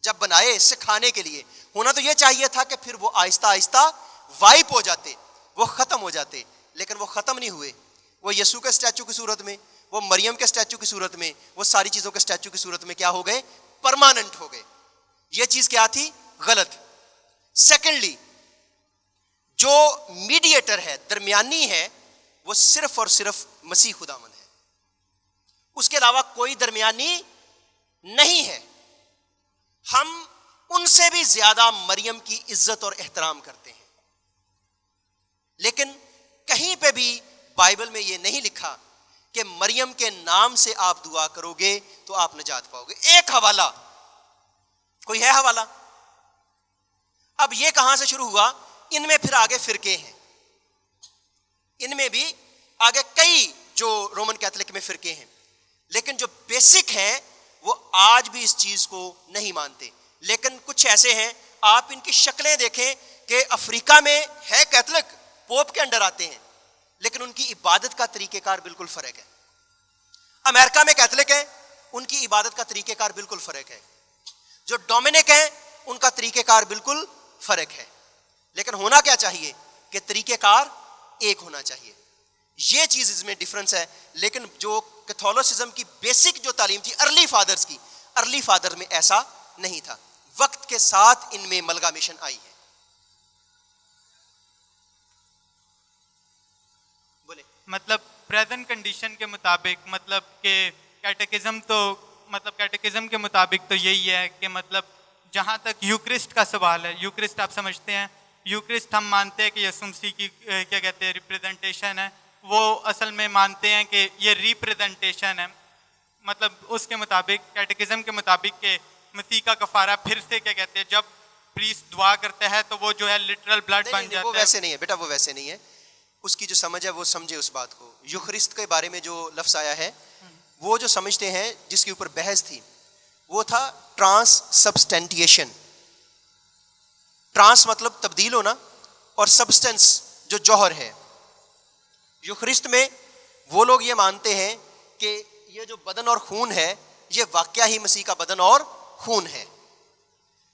جب بنائے سکھانے کے لیے، ہونا تو یہ چاہیے تھا کہ پھر وہ آہستہ آہستہ وائپ ہو جاتے، وہ ختم ہو جاتے، لیکن وہ ختم نہیں ہوئے۔ وہ یسوع کے اسٹیچو کی صورت میں، وہ مریم کے اسٹیچو کی صورت میں، وہ ساری چیزوں کے اسٹیچو کی صورت میں کیا ہو گئے؟ پرماننٹ ہو گئے۔ یہ چیز کیا تھی؟ غلط۔ سیکنڈلی، جو میڈیٹر ہے، درمیانی ہے، وہ صرف اور صرف مسیح خداوند ہے، اس کے علاوہ کوئی درمیانی نہیں ہے۔ ہم ان سے بھی زیادہ مریم کی عزت اور احترام کرتے ہیں، لیکن کہیں پہ بھی بائبل میں یہ نہیں لکھا کہ مریم کے نام سے آپ دعا کرو گے تو آپ نجات پاؤ گے۔ ایک حوالہ، کوئی ہے حوالہ؟ اب یہ کہاں سے شروع ہوا؟ ان میں پھر آگے فرقے ہیں، ان میں بھی آگے کئی جو رومن کیتھولک میں فرقے ہیں، لیکن جو بیسک ہیں وہ آج بھی اس چیز کو نہیں مانتے۔ لیکن کچھ ایسے ہیں، آپ ان کی شکلیں دیکھیں کہ افریقہ میں ہے کیتھولک، پوپ کے انڈر آتے ہیں، لیکن ان کی عبادت کا طریقہ کار بالکل فرق ہے۔ امریکہ میں کیتھولک ہیں، ان کی عبادت کا طریقہ کار بالکل فرق ہے۔ جو ڈومینک ہیں ان کا طریقہ کار بالکل فرق ہے، لیکن ہونا کیا چاہیے کہ طریقہ کار ایک ہونا چاہیے۔ یہ چیز اس میں ڈفرنس ہے۔ لیکن جو کیتھولوسزم کی بیسک جو تعلیم تھی ارلی فادرز کی، ارلی فادر میں ایسا نہیں تھا، وقت کے ساتھ ان میں ملگامیشن آئی ہے۔ بولے مطلب پریزنٹ کنڈیشن کے مطابق، مطلب کہ کیٹیکزم تو مطلب کیٹیکزم کے مطابق تو یہی ہے کہ مطلب جہاں تک یوکرسٹ کا سوال ہے، یوکرسٹ آپ سمجھتے ہیں، یوکرسٹ ہم مانتے ہیں کہ یسوع مسیح کی کیا کہتے ہیں ریپریزنٹیشن ہے، وہ اصل میں مانتے ہیں کہ یہ ریپریزنٹیشن ہے، مطلب اس کے مطابق کیٹیکزم کے مطابق کہ مسیح کا کفارہ پھر سے کیا کہتے ہیں جب پریسٹ دعا کرتا ہے تو وہ جو ہے لٹرل بلڈ بن جاتا ہے۔ وہ ویسے نہیں ہے بیٹا، وہ ویسے نہیں ہے۔ اس کی جو سمجھ ہے وہ سمجھے اس بات کو۔ یوخرست کے بارے میں جو لفظ آیا ہے وہ جو سمجھتے ہیں، جس کے اوپر بحث تھی، وہ تھا ٹرانس سبسٹینٹیشن۔ ٹرانس مطلب تبدیل ہونا، اور سبسٹنس جو جوہر ہے۔ یوخرست میں وہ لوگ یہ مانتے ہیں کہ یہ جو بدن اور خون ہے یہ واقعہ ہی مسیح کا بدن اور خون ہے،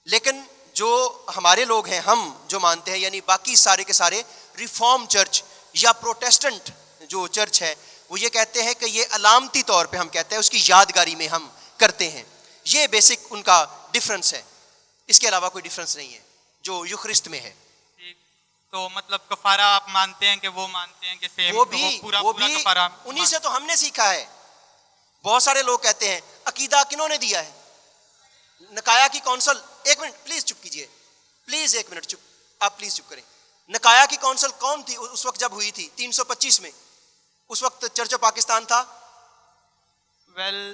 لیکن جو ہمارے لوگ ہیں، ہم جو مانتے ہیں، یعنی باقی سارے کے سارے ریفارم چرچ یا پروٹیسٹنٹ جو چرچ ہے، وہ یہ کہتے ہیں کہ یہ علامتی طور پہ ہم کہتے ہیں اس کی یادگاری میں ہم کرتے ہیں۔ یہ بیسک ان کا ڈفرنس ہے، اس کے علاوہ کوئی ڈفرنس نہیں ہے جو یوخرست میں ہے۔ تو مطلب کفارہ آپ مانتے ہیں کہ وہ مانتے ہیں کہ سیم وہ بھی کفارہ انہی سے تو ہم نے سیکھا ہے۔ بہت سارے لوگ کہتے ہیں عقیدہ کنہوں نے دیا ہے؟ نکایا کی کونسل، ایک منٹ پلیز چپ کیجئے، پلیز ایک منٹ چپ، آپ پلیز چپ کریں۔ نکایا کی کونسل کون تھی اس وقت جب ہوئی تھی 325 میں؟ اس وقت چرچ آف پاکستان تھا؟ ویل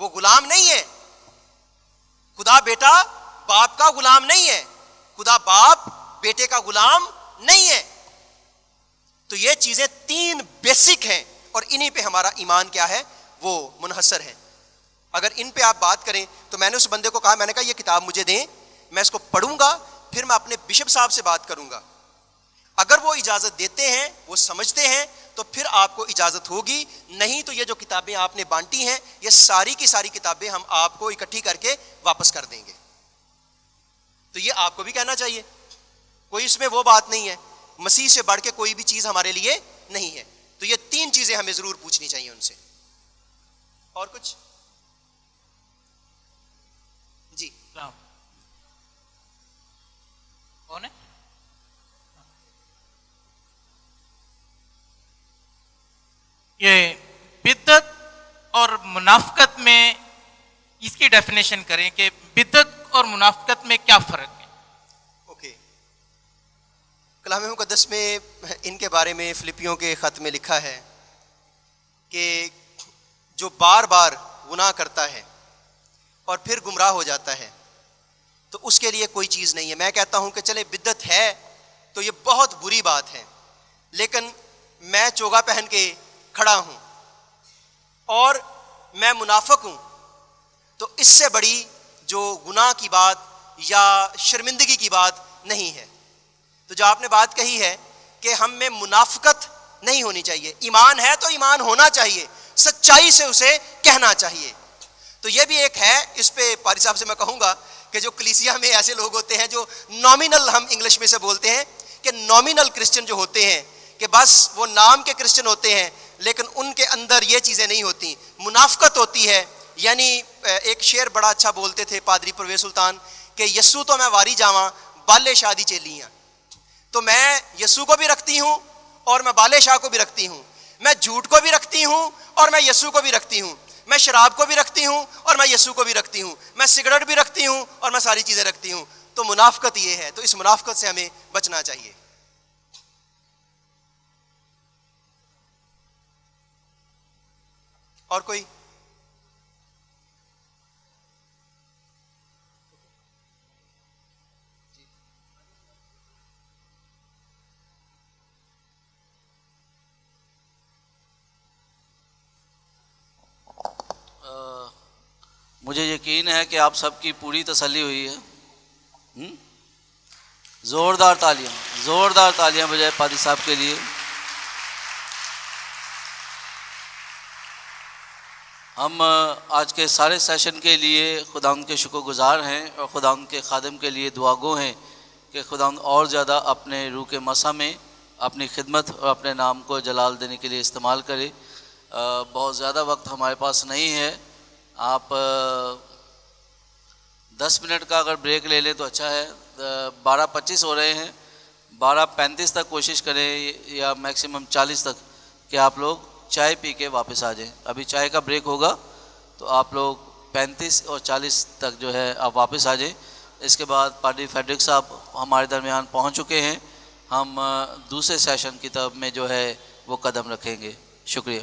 وہ غلام نہیں ہے. خدا بیٹا باپ کا غلام نہیں ہے, خدا باپ بیٹے کا غلام نہیں ہے. تو یہ چیزیں تین بیسک ہیں اور انہی پہ ہمارا ایمان کیا ہے وہ منحصر ہے. اگر ان پہ آپ بات کریں تو میں نے اس بندے کو کہا, میں نے کہا یہ کتاب مجھے دیں, میں اس کو پڑھوں گا, پھر میں اپنے بشپ صاحب سے بات کروں گا. اگر وہ اجازت دیتے ہیں, وہ سمجھتے ہیں, تو پھر آپ کو اجازت ہوگی, نہیں تو یہ جو کتابیں آپ نے بانٹی ہیں یہ ساری کی ساری کتابیں ہم آپ کو اکٹھی کر کے واپس کر دیں گے. تو یہ آپ کو بھی کہنا چاہیے, کوئی اس میں وہ بات نہیں ہے, مسیح سے بڑھ کے کوئی بھی چیز ہمارے لیے نہیں ہے. تو یہ تین چیزیں ہمیں ضرور پوچھنی چاہیے ان سے. اور کچھ جی کون ہے؟ یہ بدعت اور منافقت میں اس کی ڈیفینیشن کریں کہ بدعت اور منافقت میں کیا فرق ہے. اوکے, کلام مقدس میں ان کے بارے میں فلپیوں کے خط میں لکھا ہے کہ جو بار بار گناہ کرتا ہے اور پھر گمراہ ہو جاتا ہے تو اس کے لیے کوئی چیز نہیں ہے. میں کہتا ہوں کہ چلے بدعت ہے تو یہ بہت بری بات ہے, لیکن میں چوگا پہن کے کھڑا ہوں اور میں منافق ہوں, تو اس سے بڑی جو گناہ کی بات یا شرمندگی کی بات نہیں ہے. تو جو آپ نے بات کہی ہے کہ ہم میں منافقت نہیں ہونی چاہیے, ایمان ہے تو ایمان ہونا چاہیے, سچائی سے اسے کہنا چاہیے. تو یہ بھی ایک ہے. اس پہ پاری صاحب سے میں کہوں گا کہ جو کلیسیا میں ایسے لوگ ہوتے ہیں جو نامینل, ہم انگلش میں سے بولتے ہیں کہ نامینل کرسچن جو ہوتے ہیں, کہ بس وہ نام کے کرسچن ہوتے ہیں لیکن ان کے اندر یہ چیزیں نہیں ہوتی, منافقت ہوتی ہے. یعنی ایک شعر بڑا اچھا بولتے تھے پادری پرویز سلطان کہ یسو تو میں واری جاواں بالے شادی چیلیاں. تو میں یسو کو بھی رکھتی ہوں اور میں بالے شاہ کو بھی رکھتی ہوں, میں جھوٹ کو بھی رکھتی ہوں اور میں یسو کو بھی رکھتی ہوں, میں شراب کو بھی رکھتی ہوں اور میں یسو کو بھی رکھتی ہوں, میں سگریٹ بھی رکھتی ہوں اور میں ساری چیزیں رکھتی ہوں. تو منافقت یہ ہے, تو اس منافقت سے ہمیں بچنا چاہیے. اور کوئی؟ مجھے یقین ہے کہ آپ سب کی پوری تسلی ہوئی ہے. زوردار تالیاں, زوردار تالیاں بجائے پادری صاحب کے لیے. ہم آج کے سارے سیشن کے لیے خداوند کے شکر گزار ہیں اور خداوند کے خادم کے لیے دعا گو ہیں کہ خداوند اور زیادہ اپنے روح کے مسح میں اپنی خدمت اور اپنے نام کو جلال دینے کے لیے استعمال کرے. بہت زیادہ وقت ہمارے پاس نہیں ہے, آپ 10 منٹ کا اگر بریک لے لیں تو اچھا ہے. 12:25 ہو رہے ہیں, 12:35 تک کوشش کریں یا میکسیمم 40 تک کہ آپ لوگ چائے پی کے واپس آ جائیں. ابھی چائے کا بریک ہوگا تو آپ لوگ 35 اور 40 تک جو ہے آپ واپس آ جائیں. اس کے بعد پادری فیڈرک صاحب ہمارے درمیان پہنچ چکے ہیں, ہم دوسرے سیشن کی طرف میں جو ہے وہ قدم رکھیں گے. شکریہ.